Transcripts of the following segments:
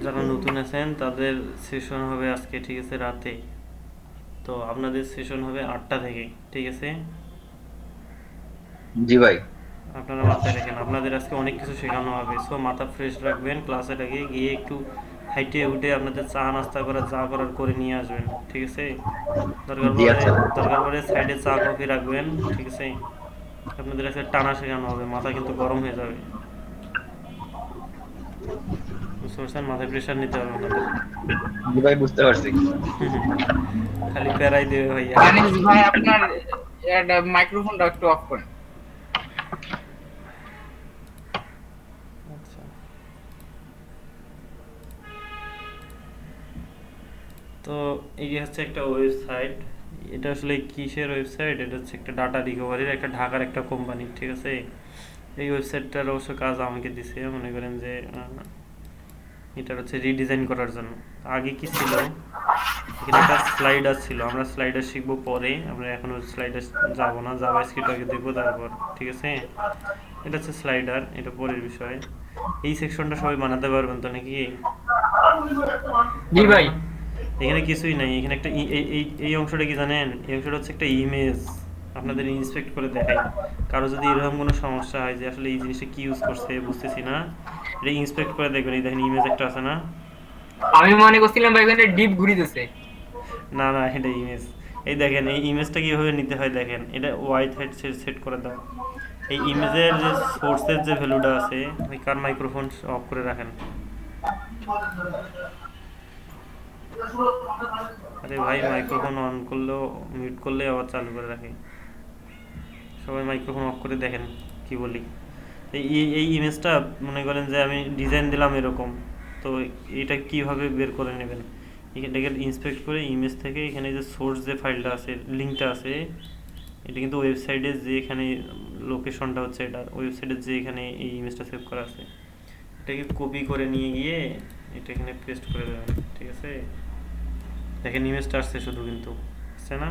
যারা নতুন আছেন তাদের সেশন হবে আজকে, ঠিক আছে, রাতে। তো আপনাদের সেশন হবে 8টা থেকে, ঠিক আছে। জি ভাই। আপনারা মাথায় রাখেন, আপনাদের আজকে অনেক কিছু শেখানো হবে, সো মাথা ফ্রেশ রাখবেন। ক্লাসের আগে গিয়ে একটু হাইটে উঠে আপনাদের চা নাস্তা করা যা করার করে নিয়ে আসবেন, ঠিক আছে। দরকার জি পড়ে আচ্ছা। দরকার পড়ে সাইডে চা কফি রাখবেন, ঠিক আছে। আপনাদের আজকে টানা শেখানো হবে, মাথা কিন্তু গরম হয়ে যাবে, বুঝতে পারছেন। মাথায় প্রেশার নিতে হবে আপনাদের। জি ভাই, বুঝতে পারছি। খালি প্যারাই দেবে ভাইয়া। আনিস ভাই, আপনার মাইক্রোফোনটা একটু অফ করেন। আচ্ছা, তো এই হচ্ছে একটা ওয়েবসাইট। এটা আসলে কিসের ওয়েবসাইট? এটা হচ্ছে একটা ডাটা রিকভারির, একটা ঢাকার একটা কোম্পানি, ঠিক আছে। এই ওয়েবসাইটটার অবশ্য কাজ আমাকে দিছে, মনে করেন যে এটার হচ্ছে রিডিজাইন করার জন্য। আগে কি ছিল, এখানে একটা স্লাইডার ছিল, আমরা স্লাইডার শিখবো পরে, আমরা এখন স্লাইডার যাবো না, জাভা স্ক্রিপ্ট আগে দেখবো তারপর, ঠিক আছে। এটা হচ্ছে স্লাইডার, এটা পরের বিষয়। এই সেকশনটা সবাই বানাতে পারবেন তো নাকি? জি পারবেন ভাই। না? এখানে কিছুই নাই, এখানে একটা এই অংশটা কি জানেন? এই অংশটা হচ্ছে একটা ইমেজ। আপনাদের ইন্সপেক্ট করে দেখাই, কারো যদি এরকম কোনো সমস্যা হয় যে আসলে এই জিনিসটা কি ইউজ করছে বুঝতেছি না, এটা ইন্সপেক্ট করে দেখবেন। এই দেখেন ইমেজ একটা আছে না? আমি মনে করছিলাম ভাই ওখানে ডিপ ঘুরিতেছে। না না, এটা ইমেজ। এই দেখেন এই ইমেজটা কীভাবে নিতে হয় দেখেন, এটা ওয়াইট হাইট সেট করে দাও। এই ইমেজের যে সোর্সের যে ভ্যালুটা আছে, ওই কার মাইক্রোফোন অফ করে রাখেন। আরে ভাই, মাইক্রোফোন অন করলেও মিউট করলে আবার চালু করে রাখে। সবাই মাইক্রোফোন অফ করে দেখেন কি বলি। এই ইমেজটা মনে করেন যে আমি ডিজাইন দিলাম এরকম, তো এটা কিভাবে বের করে নেবেন? এটাকে ইন্সপেক্ট করে ইমেজ থেকে এখানে যে সোর্স যে ফাইলটা আছে, লিঙ্কটা আছে, এটা কিন্তু ওয়েবসাইটে যে এখানে লোকেশনটা হচ্ছে, এটা ওয়েবসাইটে যে এখানে এই ইমেজটা সেভ করা আছে, এটাকে কপি করে নিয়ে গিয়ে এটা এখানে পেস্ট করে দেবেন, ঠিক আছে। দেখেন ইমেজটা আসছে শুধু, কিন্তু আসছে না।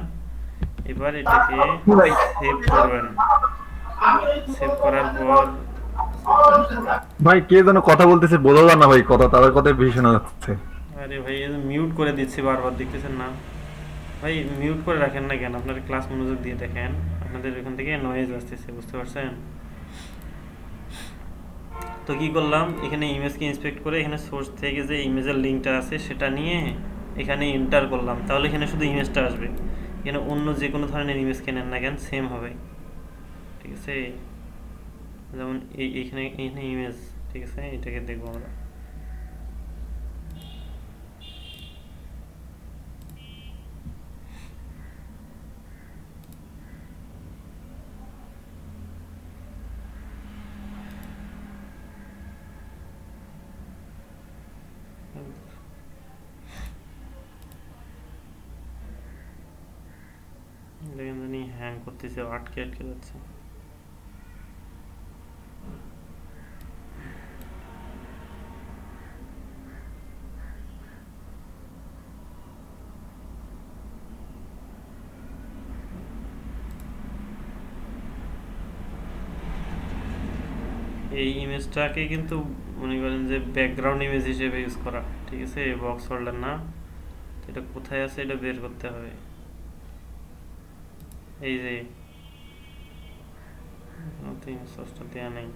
এবার এটাকে জি ভাই। সেভ করবেন। সেভ করার পর, ভাই কে যেন কথা বলতেছে, বোঝা যায় না ভাই, কথা তাদের কথাই বেশি শোনা যাচ্ছে। আরে ভাই মিউট করে দিচ্ছি বারবার, দেখতেছেন না? ভাই মিউট করে রাখেন না কেন? আপনার ক্লাস মনোযোগ দিয়ে দেখেন, আপনাদের এখান থেকে নয়েজ আসতেছে, বুঝতে পারছেন? তো কি করলাম, এখানে ইমেজকে ইন্সপেক্ট করে এখানে সোর্স থেকে যে ইমেজের লিঙ্কটা আছে সেটা নিয়ে এখানে এন্টার করলাম, তাহলে এখানে শুধু ইমেজটা আসবে। এখানে অন্য যে কোনো ধরনের ইমেজ কেনেন না কেন সেম হবে, ঠিক আছে। যেমন এইখানে এখানে ইমেজ, ঠিক আছে, এটাকে দেখবো আমরা। দেখেন জানি হ্যাং করতেছে, আটকে আটকে যাচ্ছে। এই ইমেজটাকে কিন্তু মনে করেন যে ব্যাকগ্রাউন্ড ইমেজ হিসেবে ইউজ করা, ঠিক আছে, বক্স হোল্ডার না। তো এটা কোথায় আছে এটা বের করতে হবে। এই যে নতুন সসটা দেওয়া নেই,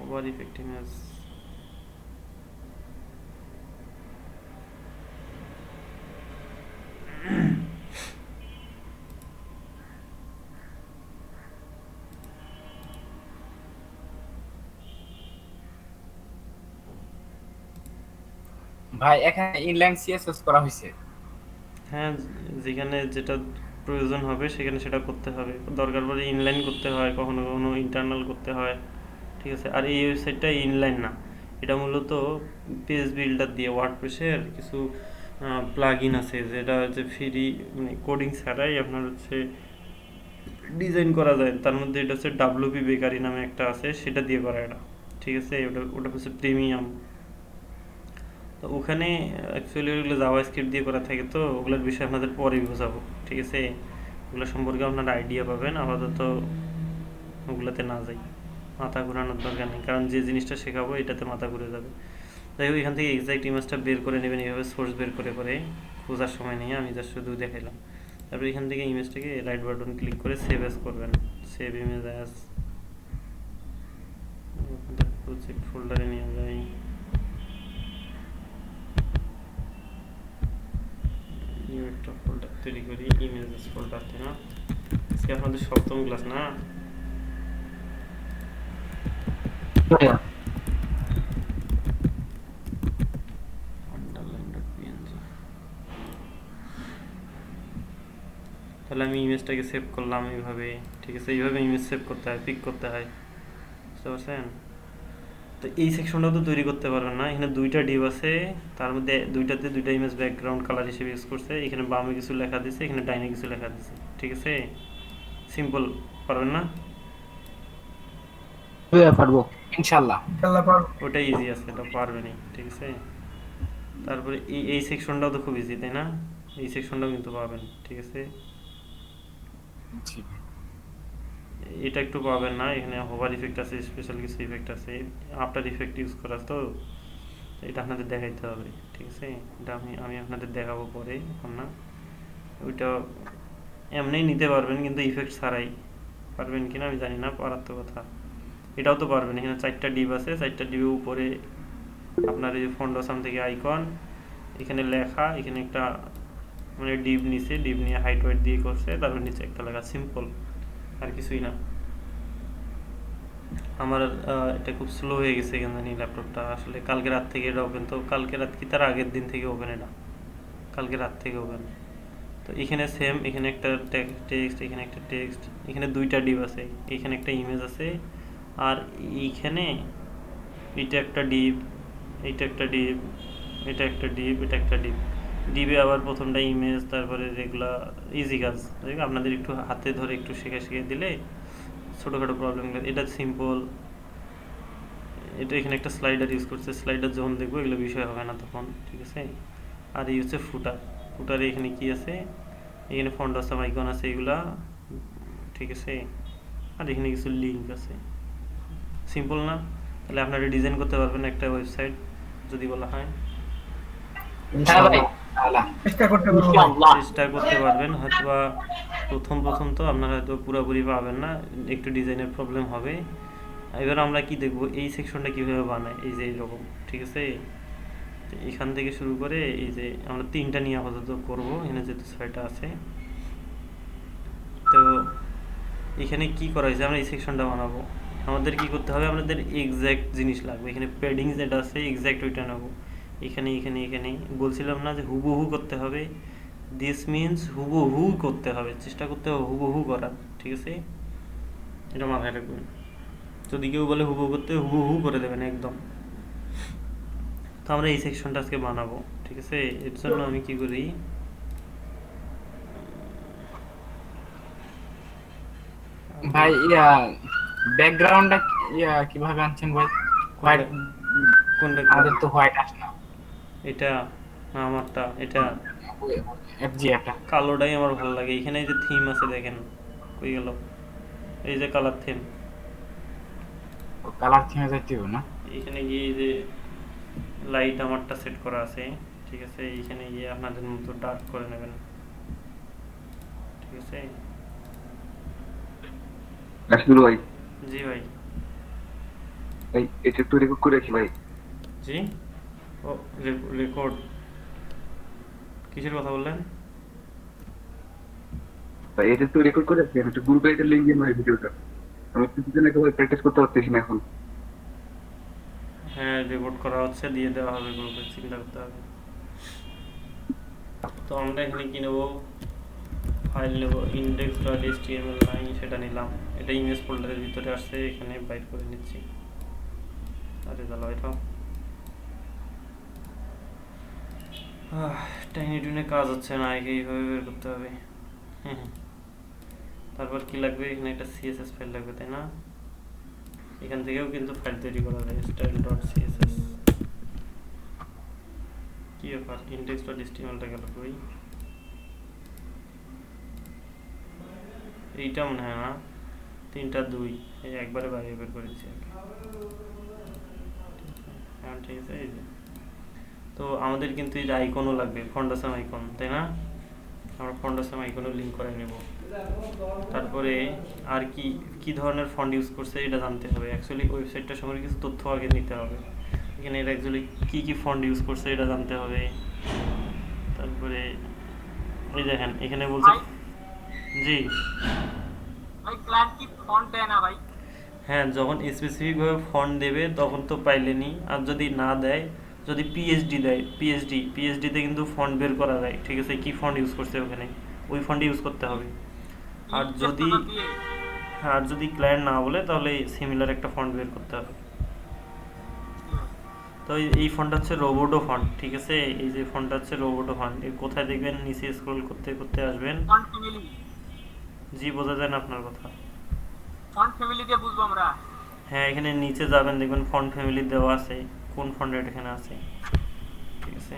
ওভার ইফেক্ট ইমেজ। ভাই এখানে ইনলাইন সিএসএস করা হয়েছে। হ্যাঁ, যেখানে যেটা প্রয়োজন হবে সেখানে সেটা করতে হবে, দরকার পড়ে ইনলাইন করতে হয়, কখনো কখনো ইন্টারনাল করতে হয়, ঠিক আছে। আর এই ওয়েবসাইটটা ইনলাইন না, এটা মূলত পেজ বিল্ডার দিয়ে ওয়ার্ডপ্রেসের কিছু প্লাগ ইন আছে, যেটা হচ্ছে ফ্রি, মানে কোডিং ছাড়াই আপনার হচ্ছে ডিজাইন করা যায়। তার মধ্যে এটা হচ্ছে ডাব্লিউপি বেকারি নামে একটা আছে, সেটা দিয়ে করা এটা, ঠিক আছে। ওটা ওটা হচ্ছে প্রিমিয়াম। তো ওখানে অ্যাকচুয়ালি ওগুলো জাভা স্ক্রিপ্ট দিয়ে করা থাকে, তো ওগুলোর বিষয়ে আপনাদের পরেই বোঝাবো, ঠিক আছে। ওগুলো সম্পর্কে আপনার আইডিয়া পাবেন, আপাতত ওগুলোতে না যাই। মাথা ঘোরানোর দরকার নেই, কারণ যে জিনিসটা শেখাবো এটাতে মাথা ঘুরে যাবে। যাই হোক, এখান থেকে এক্সাক্ট ইমেজটা বের করে নেবেন এইভাবে, সোর্স বের করে করে, খোঁজার সময় নেই, আমি জাস্ট শুধু দেখাইলাম। তারপর এখান থেকে ইমেজটাকে রাইট বাটন ক্লিক করে সেভ অ্যাজ করবেন, সেভ ইমেজ অ্যাজ, প্রজেক্ট ফোল্ডারে নিয়ে যাই, নিউ একটা ফোল্ডার তৈরি করি, ইমেজেস ফোল্ডার, তাই না? আজকে আপনাদের সপ্তম ক্লাস না? তাহলে আমি ইমেজটাকে সেভ করলাম এইভাবে, ঠিক আছে? এইভাবে ইমেজ সেভ করতে হয়, পিক করতে হয়, বুঝতে পারছেন? তো এই সেকশনটাও তো তৈরি করতে পারবেন না, এখানে দুইটা ডিভ আছে, তার মধ্যে দুইটাতে দুইটা ইমেজ ব্যাকগ্রাউন্ড কালার হিসেবে ইউজ করছে, এখানে বামে কিছু লেখা দিছে, এখানে ডাইনে কিছু লেখা দিছে, ঠিক আছে? সিম্পল, পারবেন না? পারবো ইনশাআল্লাহ। ওটা ইজি আছে, এটা পারবেনই, ঠিক আছে? তারপরে এই সেকশনটাও তো খুব ইজি, তাই না? এই সেকশনটাও কিন্তু পাবেন, ঠিক আছে? এটা একটু পাবেন না, এখানে হোভার ইফেক্ট আছে, স্পেশাল কিছু ইফেক্ট আছে, আফটার ইফেক্ট ইউজ করা, তো এটা আপনাদের দেখাইতে হবে, ঠিক আছে? এটা আমি আপনাদের দেখাবো পরে, এখন না। ওইটা এমনিই নিতে পারবেন, কিন্তু ইফেক্ট ছাড়াই পারবেন কিনা আমি জানি না, পারার তো কথা। এটাও তো পারবেন, এখানে 4টা ডিপ আছে, 4টা ডিপের উপরে আপনার এই ফন্ট আসাম থেকে আইকন, এখানে লেখা, এখানে একটা মানে ডিপ নিচে, ডিপ নিয়ে হাইট ওয়েট দিয়ে করছে, তারপর নিচে একটা লেখা, সিম্পল, আর কিছুই না। আমার এটা খুব স্লো হয়ে গেছে কেন জানি ল্যাপটপটা, আসলে কালকে রাত থেকে এটা ওপেন, তো কালকে রাত কি তার আগের দিন থেকে ওপেন, এটা কালকে রাত থেকে ওপেন। তো এখানে সেম, এখানে একটা টেক্সট, এখানে একটা টেক্সট, এখানে দুইটা ডিপ আছে, এখানে একটা ইমেজ আছে, আর এইখানে এটা একটা ডিপ, এইটা একটা ডিপ, এটা একটা ডিপ, এটা একটা ডিপ, ডিপে আবার প্রথমটা ইমেজ, তারপরে যেগুলা ইজি কাজ, আপনাদের একটু হাতে ধরে একটু শিখে দিলে ছোটোখাটো প্রবলেমগুলো, এটা সিম্পল। এটা এখানে একটা স্লাইডার ইউজ করছে, স্লাইডার যখন দেখবো এগুলো বিষয় হবে না তখন, ঠিক আছে? আর এই হচ্ছে ফুটার, ফুটারে এখানে কি আছে, এখানে ফন্ট আছে, আইকন আছে, এগুলা, ঠিক আছে? আর এখানে কিছু লিঙ্ক আছে, সিম্পল না? তাহলে আপনারা ডিজাইন করতে পারবেন একটা ওয়েবসাইট যদি বলা হয়, চেষ্টা করতে পারবেন। হয়তোবা প্রথম তো আপনারা হয়তো পুরোপুরি পাবেন না, একটু ডিজাইনের প্রবলেম হবে। এবার আমরা কি দেখব, এই সেকশনটা কিভাবে বানায়, এই যে এইরকম, ঠিক আছে? এখান থেকে শুরু করে এই যে আমরা 3টা নিয়ে আপাতত করবো, এখানে যেহেতু 6টা আছে। তো এখানে কি করা হয়েছে, আমরা এই সেকশনটা বানাবো, আমাদের কি করতে হবে, আমাদের এক্স্যাক্ট জিনিস লাগবে, এখানে প্যাডিং যেটা আছে এক্স্যাক্ট ওইটা নেবো, এখানে এখানে এখানে বলছিলাম না যে হুবহু করতে হবে, দিস মিনস হুবহু করতে হবে, চেষ্টা করতে হবে হুবহু করার, ঠিক আছে? এটা মাথায় রাখবেন, যদি কেউ বলে হুবহু করতে, হুবহু করে দেবেন একদম। তো আমরা এই সেকশনটা আজকে বানাবো, ঠিক আছে? এর জন্য আমি কি করি, ভাই ব্যাকগ্রাউন্ডটা কিভাবে আনছেন ভাই? হোয়াইট, কোনটা? আমাদের তো হোয়াইট আসে না। এটা না, আমারটা এটা এফজি একটা কালোটাই আমার ভালো লাগে। এখানে এই যে থিম আছে দেখেন, কই গেল, এই যে কালার থিম, কালার থিমে যাইতে হবে না? এখানে গিয়ে এই যে লাইট আমারটা সেট করা আছে, ঠিক আছে? এইখানে গিয়ে আপনাদের মতো ডার্ক করে নেবেন, ঠিক আছে? রাশিদুল ভাই, জি ভাই। ভাই এটা একটু রেকর্ড করে রাখি ভাই। জি, ও রেকর্ড, কিসের কথা বললেন? ভাই এটা একটু রেকর্ড করে রাখি, আমি একটু গ্রুপে এটা লিঙ্ক দিয়ে ভাই ভিডিওটা, আমি কিছুদিন আগে ভাই প্র্যাকটিস করতে পারতেছি না এখন। হ্যাঁ, রেকর্ড করা হচ্ছে, দিয়ে দেওয়া হবে গ্রুপে, চিন্তা করতে হবে। তো আমরা এখানে কি নেবো, ফাইল নেব, index.html নাই, সেটা নিলাম, এটা ইমেজ ফোল্ডারের ভিতরে আসছে, এখানে বাইর করে নিচ্ছি। আরে চলো এটা টাইনি টুনে কাজ হচ্ছে না, আগে এইভাবে বের করতে হবে। তারপর কি লাগবে, এখানে একটা সিএসএস ফাইল লাগবে, তাই না? এখান থেকেও কিন্তু ফাইল তৈরি করা যায়, style.css। কি ব্যাপার, index.htmlটা গেল কই? এইটা মনে হয় না, 3টা 2 এই একবারে বাইরে বের করেছি। হ্যাঁ ঠিক আছে। এই যে তো আমাদের কিন্তু এই যে আইকনও লাগবে, ফন্ডাসাম আইকন, তাই না? আমরা ফন্ডাসাম আইকনও লিঙ্ক করে নেব। তারপরে আর কি কি ধরনের ফন্ড ইউজ করছে এটা জানতে হবে। অ্যাকচুয়ালি ওয়েবসাইটটা সম্পর্কে কিছু তথ্য আগে নিতে হবে। এখানে এরা অ্যাকচুয়ালি কী কী ফন্ড ইউজ করছে এটা জানতে হবে। তারপরে এই দেখেন এখানে বলছে, জি ভাই ক্লায়েন্ট কি ফন্ট দেয় না ভাই? হ্যাঁ, যখন স্পেসিফিকভাবে ফন্ট দেবে তখন তো পাইলেনি। আর যদি না দেয়, যদি পিএইচডি দেয়, পিএইচডিতে কিন্তু ফন্ট বের করা যায়, ঠিক আছে? কি ফন্ট ইউজ করছে ওখানে, ওই ফন্ট ইউজ করতে হবে। আর যদি আর যদি ক্লায়েন্ট না বলে তাহলে সিমিলার একটা ফন্ট বের করতে হবে। তো এই ফন্টটা হচ্ছে রোবোটো ফন্ট, ঠিক আছে? এই যে ফন্টটা হচ্ছে রোবোটো ফন্ট। এর কোথায় দেখবেন, নিচে স্ক্রল করতে করতে আসবেন। ফন্ট ফ্যামিলি, জি বোঝা যায় না আপনার কথা? ফন্ট ফ্যামিলি দিয়ে বুঝবো আমরা। হ্যাঁ, এখানে নিচে যাবেন, দেখবেন ফন্ট ফ্যামিলি দেওয়া আছে, কোন ফন্ট রেট এখানে আছে, ঠিক আছে?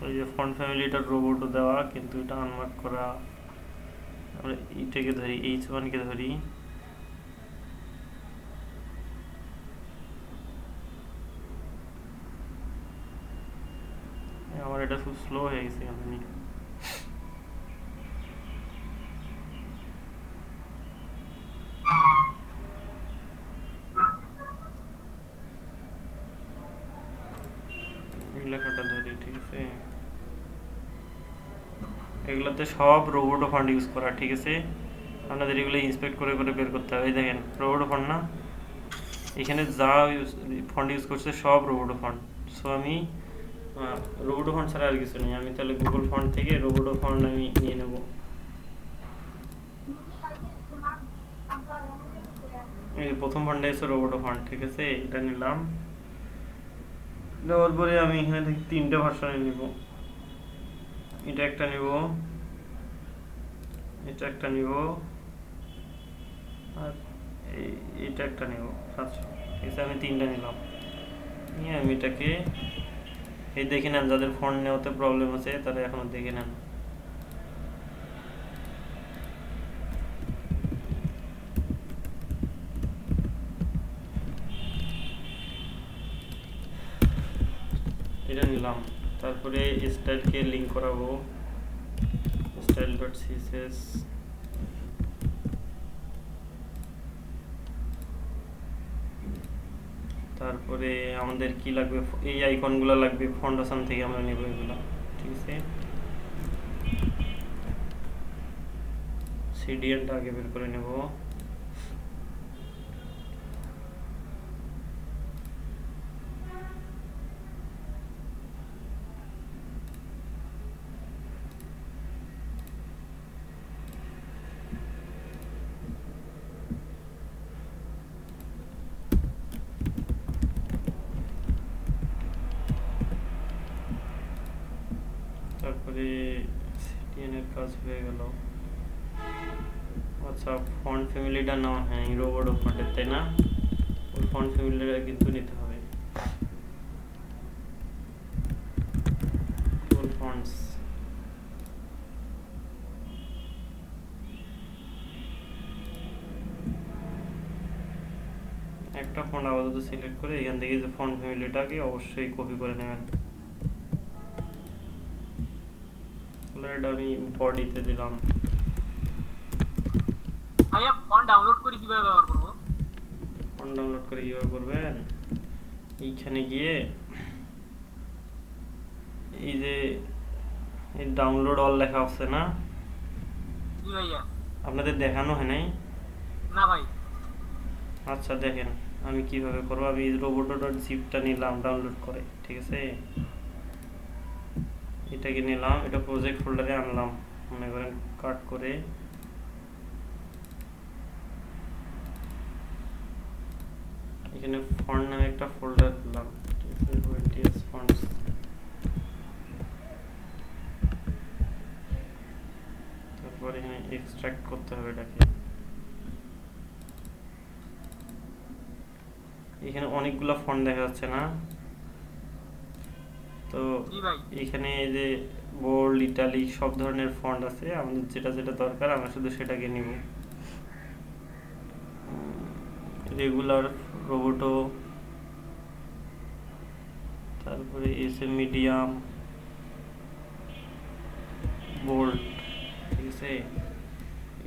ওই যে ফন্ট ফ্যামিলিটা রোবোটো দেওয়া, কিন্তু এটা আনমার্ক করা। আমরা এইটাকে ধরি, H1 কে ধরি। আমার এটা খুব স্লো হয়ে গেছে এখানে। এই লেখাটা ধরি, ঠিক আছে? এগুলোতে সব রোবোটো ফান্ড ইউজ করা, ঠিক আছে? আপনাদের এগুলো ইন্সপেক্ট করে করে বের করতে হবে। এই দেখেন রোবোটো ফান্ড না, এখানে যা ফান্ড ইউজ করছে সব রোবোটো ফান্ড। সো আমি রোবোটো ফান্ড ছাড়া আর কিছু নেই। আমি তাহলে গুগল ফান্ড থেকে রোবোটো ফান্ড আমি নিয়ে নেব। এই প্রথম ফান্ডে এসে রোবোটো ফান্ড, ঠিক আছে? এটা নিলাম। নেওয়ার পরে আমি এখানে থেকে 3টে ভার্সনে নিব। এটা একটা নিব, এটা একটা নিব, আর এটা একটা নিব। আচ্ছা ঠিক আছে, আমি 3টা নিলাম। নিয়ে আমি এটাকে এই দেখে নেন, যাদের ফন্ট নেওয়াতে প্রবলেম আছে তারা এখনো দেখে নেন। এটা নিলাম। তারপরে স্টাইলকে লিঙ্ক করাবো, style.css। তারপরে আমাদের কি লাগবে, এই আইকনগুলো লাগবে, ফন্ডাসাম থেকে আমরা নেব এগুলো, ঠিক আছে? সিডিএনটা আগে বের করে নেব। তারপরে সিটিএন এর কাজ হয়ে গেল। আচ্ছা, ফন্ট ফ্যামিলিটা নাও, হ্যাঁ রোবোটো ফন্টের, তাই না? ওই ফন্ট ফ্যামিলিটা কিন্তু নিতে হবে। ফুল ফন্টস, একটা ফন্ট আপাতত সিলেক্ট করে এখান থেকে যে ফন্ট ফ্যামিলিটাকে অবশ্যই কপি করে নেবেন। এটা আমি বডিতে দিলাম। ভাইয়া ফন্ট ডাউনলোড করে কিভাবে ব্যবহার করব? ফন্ট ডাউনলোড করে কিভাবে করবেন, এইখানে গিয়ে এই যে এই ডাউনলোড অল লেখা আছে না, জি ভাইয়া। আপনাদের দেখানো হয় নাই? না ভাই। আচ্ছা দেখেন আমি কিভাবে করবো। আমি roboto.zip-টা নিলাম ডাউনলোড করে, ঠিক আছে? এটাকে নিলাম, এটা প্রজেক্ট ফোল্ডারে আনলাম, মনে করেন কাট করে। এখানে ফন্ট নামে একটা ফোল্ডার দিলাম, ঠিক আছে? ONTS fonts। তারপর এখানে এক্সট্রাক্ট করতে হবে এটাকে। এখানে অনেকগুলো ফন্ট দেখা যাচ্ছে না? তো জি ভাই। এখানে এই যে বোল্ড, ইটালিক সব ধরনের ফন্ট আছে, আমাদের যেটা যেটা দরকার আমরা শুধু সেটাকে নিব। রেগুলার, রোবোটো, তারপরে এসএম মিডিয়াম, বোল্ড, ঠিক আছে।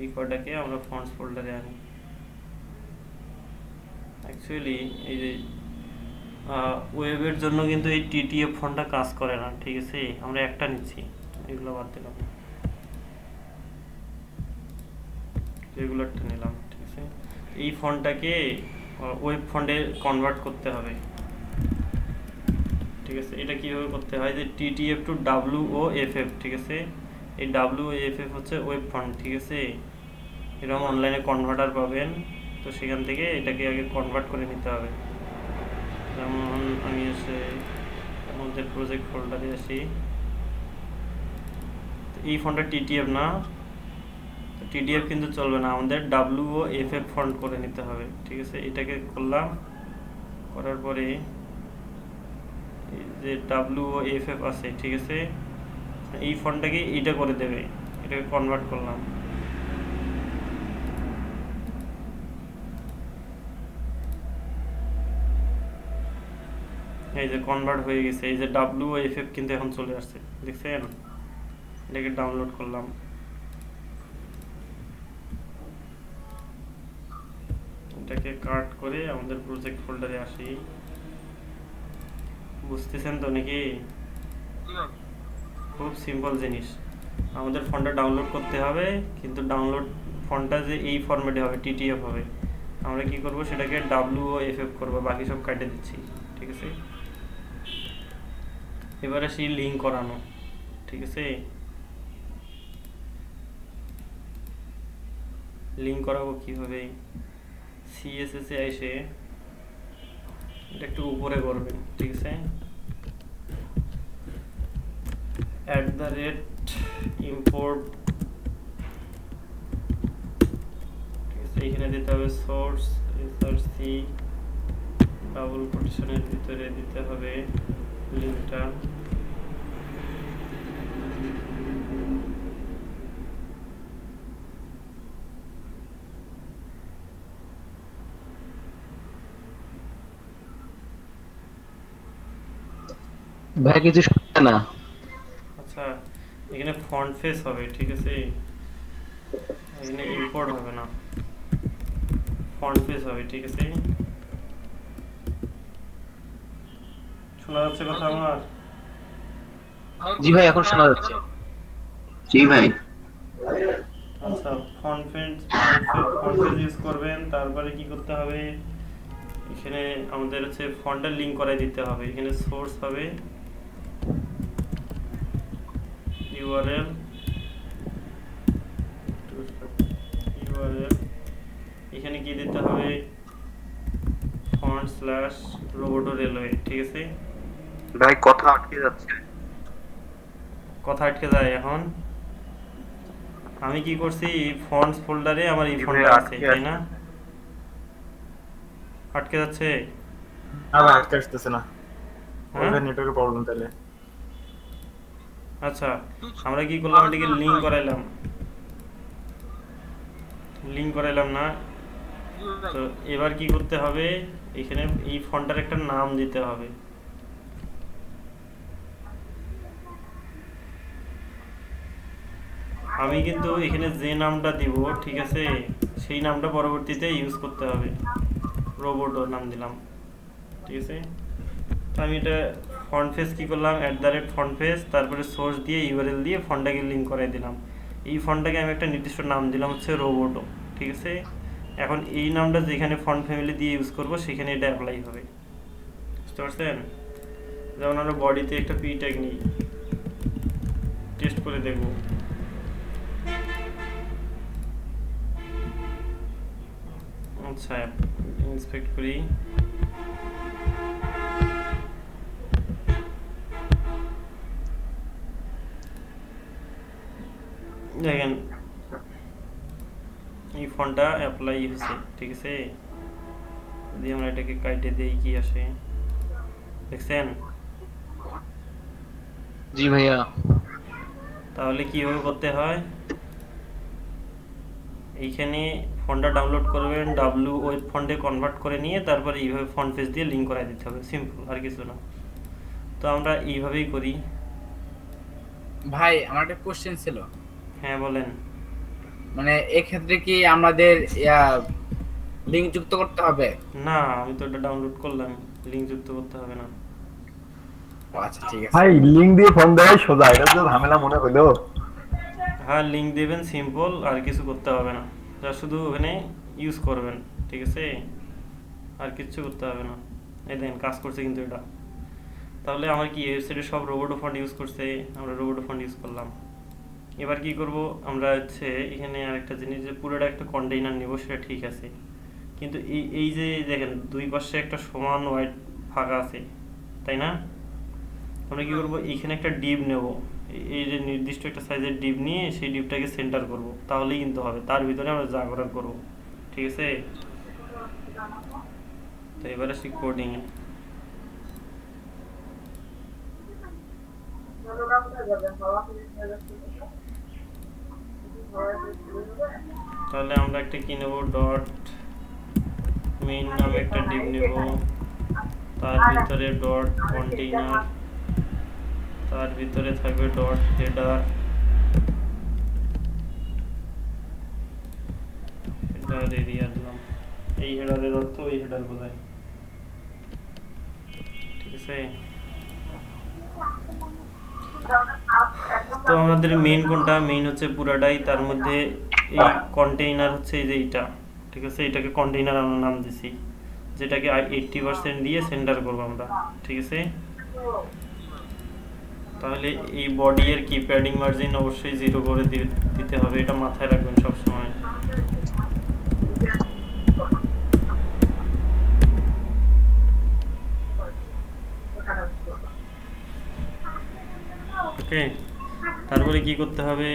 এই কটাকে আমরা ফন্টস ফোল্ডারে আনি। অ্যাকচুয়ালি এই যে ওয়েবের জন্য কিন্তু এই টিটিএফ ফন্টটা কাজ করে না, ঠিক আছে। আমরা একটা নিচ্ছি, এগুলো বাদ দিলাম, রেগুলারটা নিলাম, ঠিক আছে। এই ফন্টটাকে ওয়েব ফন্টে কনভার্ট করতে হবে, ঠিক আছে। এটা কিভাবে করতে হয়, যে টিটিএফ টু WOFF, ঠিক আছে। এই WOFF হচ্ছে ওয়েব ফন্ট, ঠিক আছে। এরকম অনলাইনে কনভার্টার পাবেন, তো সেখান থেকে এটাকে আগে কনভার্ট করে নিতে হবে। যেমন আমি আমাদের প্রজেক্ট ফোল্ডারে আসি, এই ফন্টটা টিটিএফ না, টিডিএফ কিন্তু চলবে না, আমাদের WOFF ফন্ট করে নিতে হবে, ঠিক আছে। এটাকে করলাম, করার পরে যে WOFF আছে, ঠিক আছে, এই ফন্টটাকে এইটা করে দেবে, এটাকে কনভার্ট করলাম। এই যে কনভার্ট হয়ে গেছে, এই যে WOFF কিন্তু এখন চলে আসছে, দেখছেন। এটাকে ডাউনলোড করলাম, এটাকে কাট করে আমাদের প্রজেক্ট ফোল্ডারে আসি। বুঝতেছেন তো নাকি? খুব সিম্পল জিনিস। আমাদের ফন্টটা ডাউনলোড করতে হবে, কিন্তু ডাউনলোড ফন্টটা যে এই ফরম্যাটে হবে, টিটিএফ হবে। আমরা কি করব, সেটাকে WOFF করব, বাকি সব কাটে দিচ্ছি, ঠিক আছে। এবারে সেই লিঙ্ক করানো, ঠিক আছে। লিঙ্ক করাবো কিভাবে, CSS এ এসে এটা একটু উপরে করবেন, ঠিক আছে। @import, ঠিক আছে। এখানে দিতে হবে সোর্স src, ডাবল কোটেশনের ভিতরে দিতে হবে লিঙ্কটা। ভাই কিছু শুনছে না। আচ্ছা, এখানে ফন্ট ফেস হবে, ঠিক আছে। এখানে ইম্পোর্ট হবে না, ফন্ট ফেস হবে, ঠিক আছে। শোনা যাচ্ছে কথা আমার? জি ভাই এখন শোনা যাচ্ছে। জি ভাই। আচ্ছা, ফন্ট ফেস ইউজ করবেন। তারপরে কি করতে হবে, এখানে আমাদের হচ্ছে ফন্টের লিঙ্ক করাই দিতে হবে। এখানে সোর্স হবে URL, এখানে কি দিতে হবে, font/roboto railway, ঠিক আছে। ভাই কথা আটকে যাচ্ছে। কথা আটকে যায় এখন। আমি কি করছি, ফন্টস ফোল্ডারে আমার এই ফন্টটা আছে, তাই না? আটকে যাচ্ছে? না ভাই আটকে আসতেছে না, হ্যাঁ, নেটওয়ার্কের প্রবলেম তাহলে। আচ্ছা, আমরা কি করলাম, এটাকে লিঙ্ক করাইলাম, না। তো এবার কি করতে হবে, এখানে এই ফন্টটার একটা নাম দিতে হবে। আমি কিন্তু এখানে যে নামটা দিব, ঠিক আছে, সেই নামটা পরবর্তীতে ইউজ করতে হবে। রোবোটো নাম দিলাম, ঠিক আছে। তো আমি এটা ফন্ট ফেস কি করলাম, @ফন্ট ফেস, তারপরে সোর্স দিয়ে URL দিয়ে ফন্টটাকে লিঙ্ক করাই দিলাম। এই ফন্টটাকে আমি একটা নির্দিষ্ট নাম দিলাম হচ্ছে রোবোটো, ঠিক আছে। এখন এই নামটা যেখানে ফন্ট ফ্যামিলি দিয়ে ইউজ করব সেখানে এটা অ্যাপ্লাই হবে, বুঝতে পারছেন। যেমন আমরা বডিতে একটা পি ট্যাগ নিই, টেস্ট করে দেখব। আচ্ছা, ইন্সপেক্ট করি। দেখেন এই ফন্টটা অ্যাপ্লাই হয়েছে, ঠিক আছে। যদি আমরা এটাকে কাটে দেই কি আসে, দেখছেন? জি ভাইয়া। তাহলে কিভাবে করতে হয়, এইখানে ফন্টটা ডাউনলোড করবেন, ডাব্লু ওয়েব ফন্টে কনভার্ট করে নিয়ে তারপরে এইভাবে ফন্ট পেজ দিয়ে লিঙ্ক করাই দিতে হবে, সিম্পল, আর কিছু না। তো আমরা এইভাবেই করি। ভাই আমার একটা কোশ্চেন ছিল, হ্যাঁ বলেন। মানে এক্ষেত্রে কি আমাদের লিংক যুক্ত করতে হবে? না, আমি তো এটা ডাউনলোড করলাম, লিঙ্ক যুক্ত করতে হবে না। ও আচ্ছা ঠিক আছে। ভাই লিঙ্ক দিয়ে ফোন দেওয়াই সোজা, এটা তো ঝামেলা মনে হলো। হ্যাঁ, লিঙ্ক দেবেন, সিম্পল, আর কিছু করতে হবে না, যা শুধু ওখানে ইউজ করবেন, ঠিক আছে, আর কিচ্ছু করতে হবে না। এই দেখেন কাজ করছে কিন্তু এটা। তাহলে আমার কি ওয়েবসাইটে সব রোবোটো ফন্ট ইউজ করছে, আমরা রোবোটো ফন্ট ইউজ করলাম। এবার কি করব, আমরা হচ্ছে এখানে আরেকটা জিনিস, যে পুরোটা একটা কন্টেইনার নেব, সেটা ঠিক আছে, কিন্তু এই যে দেখেন দুই পাশে একটা সমান হোয়াইট ফাঁকা আছে, তাই না? আমরা কি করব, এইখানে একটা ডিপ নেব, এই যে নির্দিষ্ট একটা সাইজের ডিপ নিয়ে সেই ডিপটাকে সেন্টার করব, তাহলেই কিন্তু হবে। তার ভিতরে আমরা যা করার করব, ঠিক আছে। তো এবার আসি কোডিং এ। তাহলে আমরা একটা কি নেব, ডট মেইন নামে একটা ডিপ নেব, তার ভিতরে ডট কন্টেইনার, তার ভিতরে থাকবে ডট হেডার, হেডার এরিয়া দিলাম। এই হেডারের অর্থ এই হেডার বোঝায়, ঠিক আছে। তো আমাদের মেইন কোনটা, মেইন হচ্ছে পুরাটাই, তার মধ্যে এই কন্টেইনার হচ্ছে এই যে এইটা, ঠিক আছে, এটাকে কন্টেইনার আমরা নাম দিছি, যেটাকে 80% দিয়ে সেন্টার করব আমরা, ঠিক আছে। তাহলে এই বডি এর কি প্যাডিং মার্জিন অবশ্যই 0 করে দিতে হবে, এটা মাথায় রাখবেন সব সময়। ওকে, তারপরে কি করতে হবে,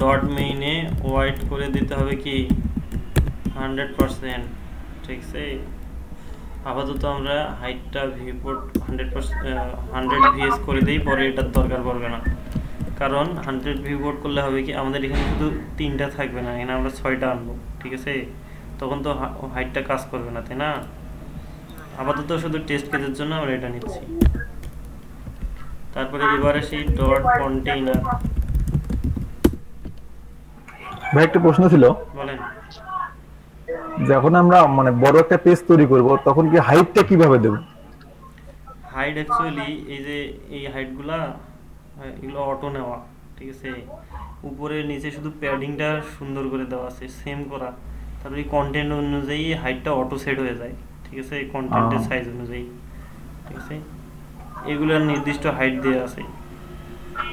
ডট মেইনে হোয়াইট করে দিতে হবে কি 100%, ঠিক আছে। আপাতত আমরা হাইটটা ভিউপোর্ট 100 ভিএস করে দিই, পরে এটার দরকার পড়বে না, কারণ 100 ভিউপোর্ট করলে হবে কি, আমাদের এখানে শুধু 3টা থাকবে না, এখানে আমরা 6টা আনবো, ঠিক আছে। তখন তো হাইটটা কাজ করবে না, তাই না। আপাতত শুধু টেস্ট কেসের জন্য আমরা এটা নিচ্ছি। তারপরে এবার আসি ডট কন্টেইনার। ভাই একটা প্রশ্ন ছিল, বলেন। যখন আমরা মানে বড় একটা পেজ তৈরি করব তখন কি হাইটটা কিভাবে দেব? হাইট অ্যাকচুয়ালি এই যে এই হাইটগুলা, এগুলো অটো নেওয়া, ঠিক আছে। উপরে নিচে শুধু প্যাডিংটা সুন্দর করে দেওয়া আছে, সেম করা। তারপরে এই কন্টেন্ট অনুযায়ী হাইটটা অটো সেট হয়ে যায়, ঠিক আছে, এই কন্টেন্টের সাইজ অনুযায়ী, ঠিক আছে। এগুলার নির্দিষ্ট হাইট দেওয়া আছে,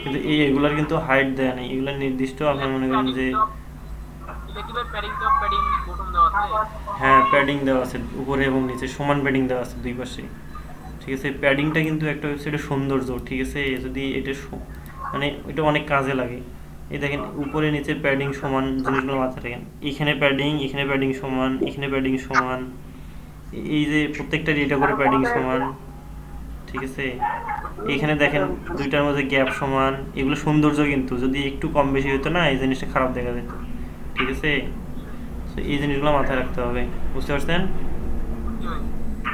কিন্তু এগুলার কিন্তু হাইট দেয়া নেই, এগুলার নির্দিষ্ট আপনার মনে করেন যে এটা কি ভাই প্যাডিং টপ প্যাডিং বটম দেওয়া আছে? হ্যাঁ, প্যাডিং দেওয়া আছে, উপরে এবং নিচে সমান প্যাডিং দেওয়া আছে দুই পাশে, ঠিক আছে। প্যাডিংটা কিন্তু একটা ওয়েবসাইটের সৌন্দর্য, ঠিক আছে, যদি এটা মানে এটা অনেক কাজে লাগে। এই দেখেন উপরে নিচে প্যাডিং সমান, জিনিসগুলো মাথায় রাখেন, এখানে প্যাডিং সমান, এখানে প্যাডিং সমান, এই যে প্রত্যেকটারই এটা করে প্যাডিং সমান, ঠিক আছে। এখানে দেখেন দুইটার মধ্যে গ্যাপ সমান, এগুলো সৌন্দর্য, কিন্তু যদি একটু কম বেশি হতো না এই জিনিসটা খারাপ দেখা যেত, ঠিক আছে। এই জিনিসগুলো মাথায় রাখতে হবে, বুঝতে পারছেন।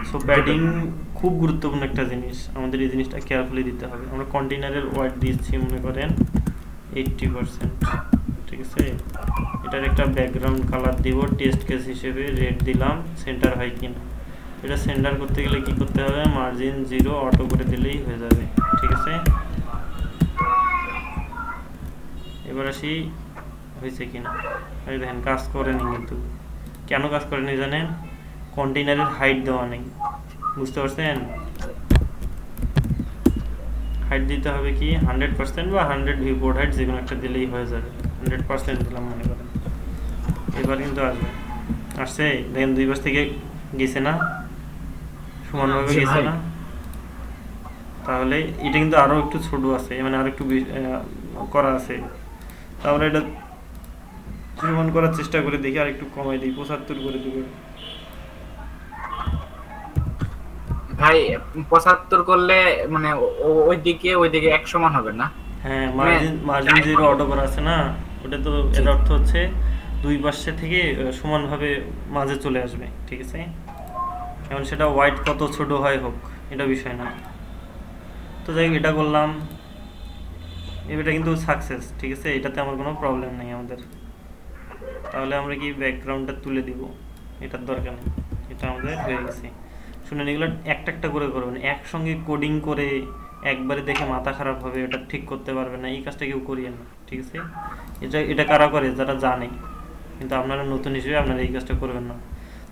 সো প্যাডিং খুব গুরুত্বপূর্ণ একটা জিনিস, আমাদের এই জিনিসটা কেয়ারফুলি দিতে হবে। আমরা কন্টেইনারের ওয়ার্ড দিচ্ছি মনে করেন 80%, ঠিক আছে। এটার একটা ব্যাকগ্রাউন্ড কালার দিব, টেস্ট কেস হিসেবে রেড দিলাম, সেন্টার হয় কিনা। এটা সেন্টার করতে গেলে কি করতে হবে, মার্জিন 0 অটো করে দিলেই হয়ে যাবে, ঠিক আছে। এবার আসি হয়েছে কিনা। এই দেখেন কাজ করেনি, কিন্তু কেন কাজ করেনি জানেন, কন্টেইনারের হাইট দেওয়া নেই, বুঝতে পারছেন। হাইট দিতে হবে কি 100% বা 100 ভিউপোর্ট হাইট, যেকোনো একটা দিলেই হয়ে যাবে। 100% দিলাম মনে করেন, এবার কিন্তু আসবে, আসছে দেখেন দুই পাশ থেকে গেছে না, সমানভাবে গেছে না। তাহলে এটা কিন্তু আরো একটু ছোট আছে, মানে আরো একটু করা আছে, তাহলে এটা সমান করার চেষ্টা করে দেখি, আর একটু কমাই দিই, 75 করে দিব। ভাই 75 করলে মানে ওইদিকে এক সমান হবে না? হ্যাঁ, মার্জিন জিরো অটো করা আছে না, ওটা তো এর অর্থ হচ্ছে দুই পাশে থেকে সমানভাবে মাঝে চলে আসবে, ঠিক আছে। এখন সেটা ওয়াইড কত ছোট হয় হোক, এটা বিষয় না। তো যাই হোক, এটা করলাম, এটা কিন্তু সাকসেস, ঠিক আছে, এটাতে আমার কোনো প্রবলেম নেই আমাদের। তাহলে আমরা কি ব্যাকগ্রাউন্ডটা তুলে দিব, এটার দরকার নেই, এটা আমাদের হয়ে গেছে। শুনেন, এগুলো একটা একটা করে করবেন, একসঙ্গে কোডিং করে একবারে দেখে মাথা খারাপ হবে, এটা ঠিক করতে পারবে না, এই কাজটা কেউ করিয়েন না, ঠিক আছে। এটা কারা করে, যারা জানে, কিন্তু আপনারা নতুন হিসেবে আপনারা এই কাজটা করবেন না।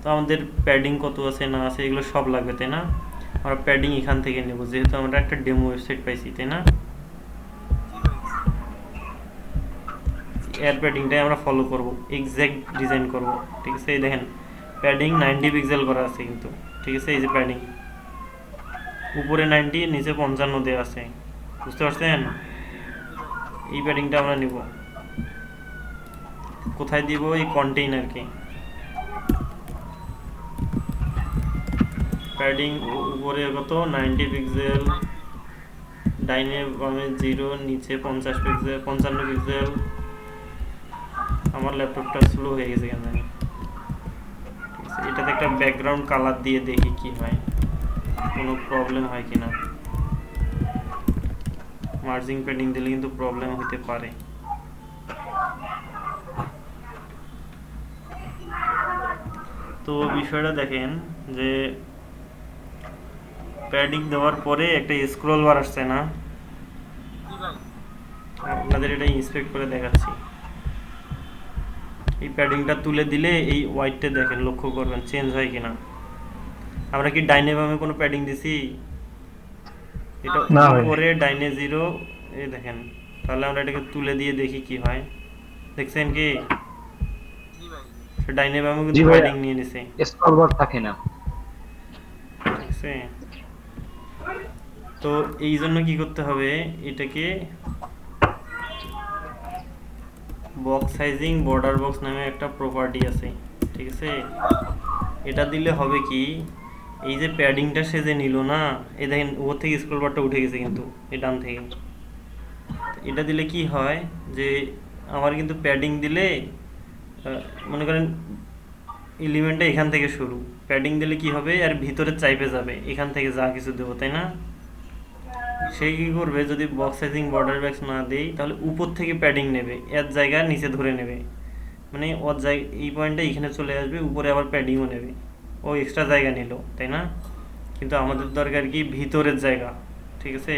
তো আমাদের প্যাডিং কত আছে না আছে এগুলো সব লাগবে, তাই না। আমরা প্যাডিং এখান থেকে নেব, যেহেতু আমরা একটা ডেমো ওয়েবসাইট পাইছি, তাই না। এর প্যাডিংটাই আমরা ফলো করব, এক্স্যাক্ট ডিজাইন করব, ঠিক আছে। এই দেখেন প্যাডিং 90 পিক্সেল করা আছে কিন্তু, ঠিক আছে। এই যে প্যাডিং উপরে 90, নিচে 55 দেওয়া আছে, বুঝতে পারছেন। এই প্যাডিংটা আমরা নিব, কোথায় দিব, এই কন্টেইনারকে। প্যাডিং উপরে কত 90 পিক্সেল, ডাইনে বামে 0, নিচে 50 পিক্সেল, 55 পিক্সেল। আমার ল্যাপটপটা স্লো হয়ে গেছে কেন জানি, ঠিক আছে। এটাতে একটা ব্যাকগ্রাউন্ড কালার দিয়ে দেখি কি হয়, কোনো প্রবলেম হয় কিনা। মার্জিং প্যাডিং দিলে কিন্তু প্রবলেম হতে পারে। তো বিষয়টা দেখেন যে প্যাডিং দেওয়ার পরে একটা স্ক্রল বার আসছে না, আপনাদের এটা ইন্সপেক্ট করে দেখাচ্ছি। এই প্যাডিংটা তুলে দিলে এই হোয়াইটটা দেখেন, লক্ষ্য করবেন চেঞ্জ হয় কিনা। আমরা কি ডাইনে বামে কোনো প্যাডিং দিছি, এটা উপরে ডাইনে 0, এই দেখেন। তাহলে আমরা এটাকে তুলে দিয়ে দেখি কি হয়, দেখছেন কি ডাইনে বামে কিন্তু প্যাডিং নিয়ে নিছে, স্ক্রল বার থাকে না, ঠিক আছে। তো এই জন্য কি করতে হবে, এটাকে বক্স সাইজিং বর্ডার বক্স নামে একটা প্রপার্টি আছে, ঠিক আছে। এটা দিলে হবে কি, এই যে প্যাডিংটা সে যে নিল না, এই দেখেন ওর থেকে স্ক্রল বারটা উঠে গেছে কিন্তু এই ডান থেকে। এটা দিলে কি হয় যে আমার কিন্তু প্যাডিং দিলে মনে করেন এলিমেন্টটা এখান থেকে শুরু, প্যাডিং দিলে কি হবে আর ভিতরে চাইপে যাবে, এখান থেকে যা কিছু দেবো, তাই না। সে কি করবে, যদি বক্স সাইজিং বর্ডার বক্স না দেই, তাহলে উপর থেকে প্যাডিং নেবে, এর জায়গা নিচে ধরে নেবে, মানে ওর জায়গা এই পয়েন্টটা এখানে চলে আসবে, উপরে আবার প্যাডিংও নেবে, ও এক্সট্রা জায়গা নিল, তাই না। কিন্তু আমাদের দরকার কি ভিতরের জায়গা, ঠিক আছে।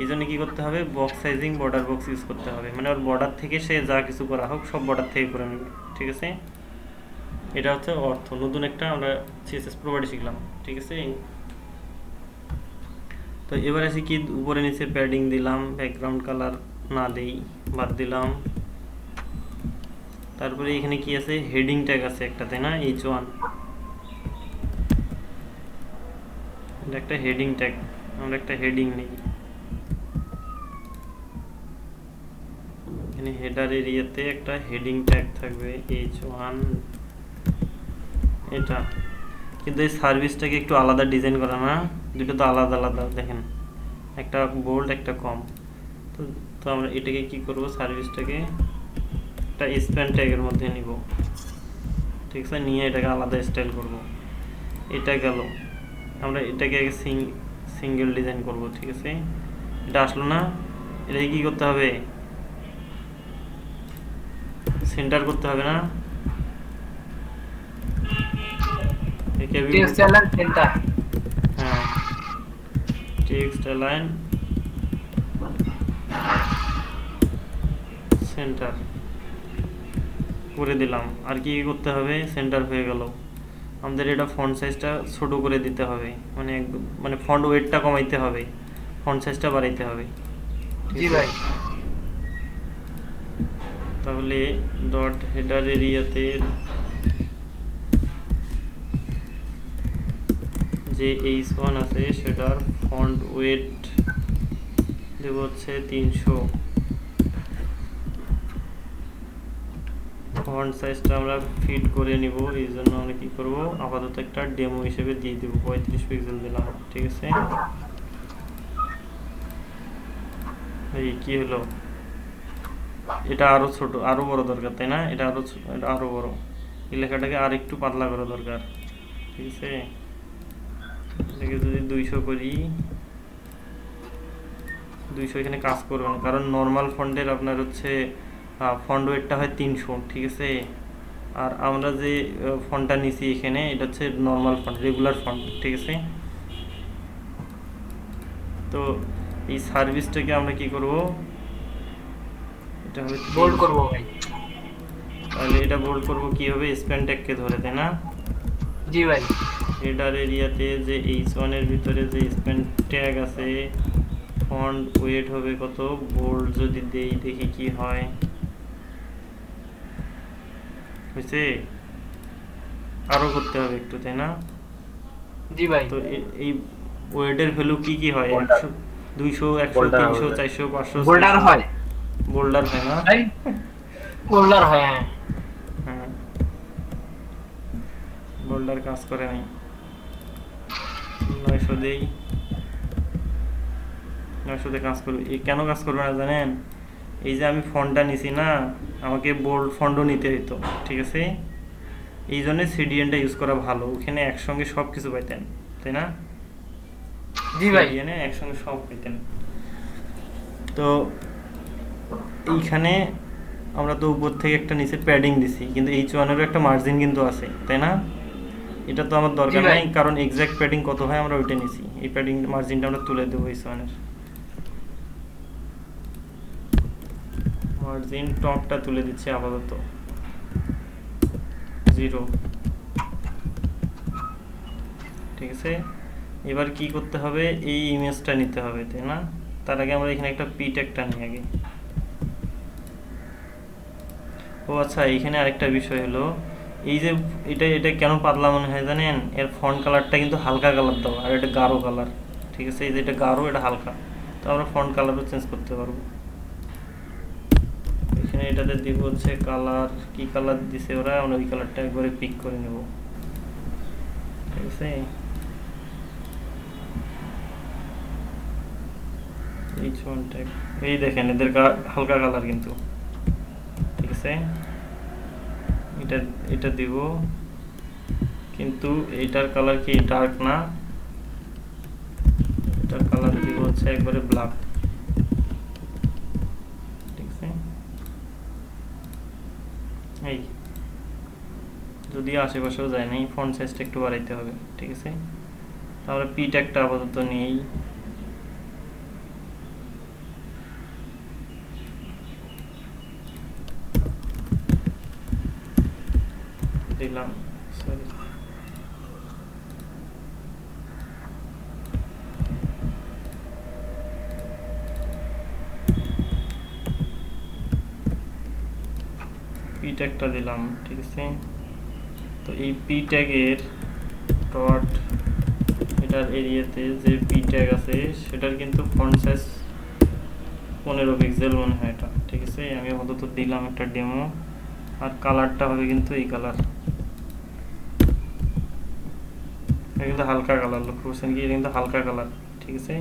এই জন্য কী করতে হবে, box sizing border box use করতে হবে, মানে ওর বর্ডার থেকে সে যা কিছু করা হোক সব বর্ডার থেকে করে নেবে, ঠিক আছে। এটা হচ্ছে অর্থ, নতুন একটা আমরা সিএসএস প্রপার্টি শিখলাম, ঠিক আছে। তো এবার আসি কি, উপরে নিচে প্যাডিং দিলাম, ব্যাকগ্রাউন্ড কালার না দেই, বাদ দিলাম। তারপরে এখানে কি আছে, হেডিং ট্যাগ আছে একটা, তাই না, H1, এটা একটা হেডিং ট্যাগ, আমরা একটা হেডিং নেই। এখানে হেডার এরিয়াতে একটা হেডিং ট্যাগ থাকবে H1, এটা কিন্তু এই সার্ভিসটাকে একটু আলাদা ডিজাইন করা না, দুটো তো আলাদা আলাদা, দেখেন একটা বোল্ড একটা কম। তো আমরা এটাকে কি করব, সার্ভিসটাকে একটা স্প্যান ট্যাগের মধ্যে নিব, ঠিক আছে, নিয়ে এটাকে আলাদা স্টাইল করব। এটা গেল, আমরা এটাকে আগে সিঙ্গেল ডিজাইন করব, ঠিক আছে। এটা আসলো না, এটাকে কি করতে হবে, সেন্টার করতে হবে না, হ্যাঁ, টেক্সট অ্যালাইন সেন্টার করে দিলাম। আর কি করতে হবে, সেন্টার হয়ে গেল। আমাদের এটা ফন্ট সাইজটা ছোট করে দিতে হবে, মানে একদম মানে ফন্ট ওয়েটটা কমাইতে হবে, ফন্ট সাইজটা বাড়াইতে হবে, জি ভাই। তাহলে ডট হেডার এরিয়াতে যে H1 আছে সেটার ফন্ট ওয়েট দেব হচ্ছে 300, ফন্ট সাইজটা আমরা ফিট করে নিব, এই জন্য আমরা কি করব, আপাতত একটা ডেমো হিসেবে দিয়ে দেব, 35 পিক্সেল দিলাম, ঠিক আছে। এই কি হলো, এটা আরো ছোট, আরো বড় দরকার, তাই না? এটা আরো বড়, এই লেখাটাকে আর একটু পাতলা করা দরকার, ঠিক আছে। এটাকে যদি 200 করি, 200 এখানে কাজ করবে না, কারণ নর্মাল ফন্টের আপনার হচ্ছে ফন্ট ওয়েটটা হয় 300, ঠিক আছে। আর আমরা যে ফন্টটা নিছি এখানে, এটা হচ্ছে নর্মাল ফন্ট, রেগুলার ফন্ট, ঠিক আছে। তো এই সার্ভিসটাকে আমরা কি করব, এটা হবে বোল্ড করবো ভাই। তাহলে এটা বোল্ড করব কি হবে, স্প্যান ট্যাগকে ধরে, তাই না? জি ভাই। হেডার এরিয়াতে যে H1 এর ভিতরে যে স্প্যান ট্যাগ আছে, ফন্ট ওয়েট হবে কত, বোল্ড যদি দেই দেখি কি হয়, হয়েছে? আরো করতে হবে একটু, তাই না? জি ভাই। তো এই ওয়েটের ভ্যালু কি কি হয়, 100 200 100 300 400 500 বোল্ডার হয়, বোল্ডার হয় না? ভাই বোল্ডার হয়, হ্যাঁ। হ্যাঁ, বোল্ডার কাজ করে নাই, 900 দেই, 900 তে কাজ করবে। এই কেন কাজ করবে না জানেন? এই যে আমি ফন্টটা নিছি না, আমাকে বোল্ড ফন্টও নিতে হইতো, ঠিক আছে। এই জন্য সিডিএনটা ইউজ করা ভালো, ওখানে একসঙ্গে সব কিছু পাইতেন, তাই না? জি ভাই। সিডিএনে একসঙ্গে সব পাইতেন। তো এইখানে আমরা তো উপর থেকে একটা নিচে প্যাডিং দিছি, কিন্তু H1 এরও একটা মার্জিন কিন্তু আছে, তাই না? এটা তো আমার দরকার জি ভাই। নাই, কারণ এক্সাক্ট প্যাডিং কত হয় আমরা ওইটা নিছি, এই প্যাডিং মার্জিনটা আমরা তুলে দেবো। H1 এর মার্জিন টপটা তুলে দিচ্ছি আপাতত 0, ঠিক আছে। এবার কি করতে হবে, এই ইমেজটা নিতে হবে, তাই না? তার আগে আমরা এখানে একটা পি ট্যাগটা নিই আগে। ও আচ্ছা, এখানে আরেকটা বিষয় হলো, এই যে এটা কেন পাতলা মনে হয় জানেন? এর ফন্ট কালারটা কিন্তু হালকা কালার দেওয়া, আর এটা গাঢ় কালার, ঠিক আছে। এই যে এটা গাঢ়, এটা হালকা, তো আমরা ফন্ট কালারও চেঞ্জ করতে পারবো। এখানে এটাতে দিব হচ্ছে কালার, কি কালার দিছে ওরা, আমরা ওই কালারটা একবারে পিক করে নেব, ঠিক আছে। H1 ট্যাগ, এই দেখেন এদের হালকা কালার কিন্তু, ঠিক আছে। এটা দিব, কিন্তু এটার কালার কি ডার্ক না, এটার কালার দিব হচ্ছে একবারে ব্ল্যাক, ঠিক আছে। এই যদি আশেপাশেও যায় না, ফন্ট সাইজটা একটু বাড়াইতে হবে, ঠিক আছে। তাহলে পি ট্যাগটা আপাতত নেই, দিলাম, সরি। পি ট্যাগটা দিলাম, ঠিক আছে। তো এই পি ট্যাগের ডট এটার এরিয়াতে যে পি ট্যাগ আছে সেটার কিন্তু ফন্ট সাইজ 15 পিক্সেল মনে হয় এটা, ঠিক আছে। আমি আপাতত দিলাম একটা ডেমো, আর কালারটা হবে কিন্তু এই কালার, এটা কিন্তু হালকা কালার, লক্ষ্য করছেন কি, এটা কিন্তু হালকা কালার, ঠিক আছে।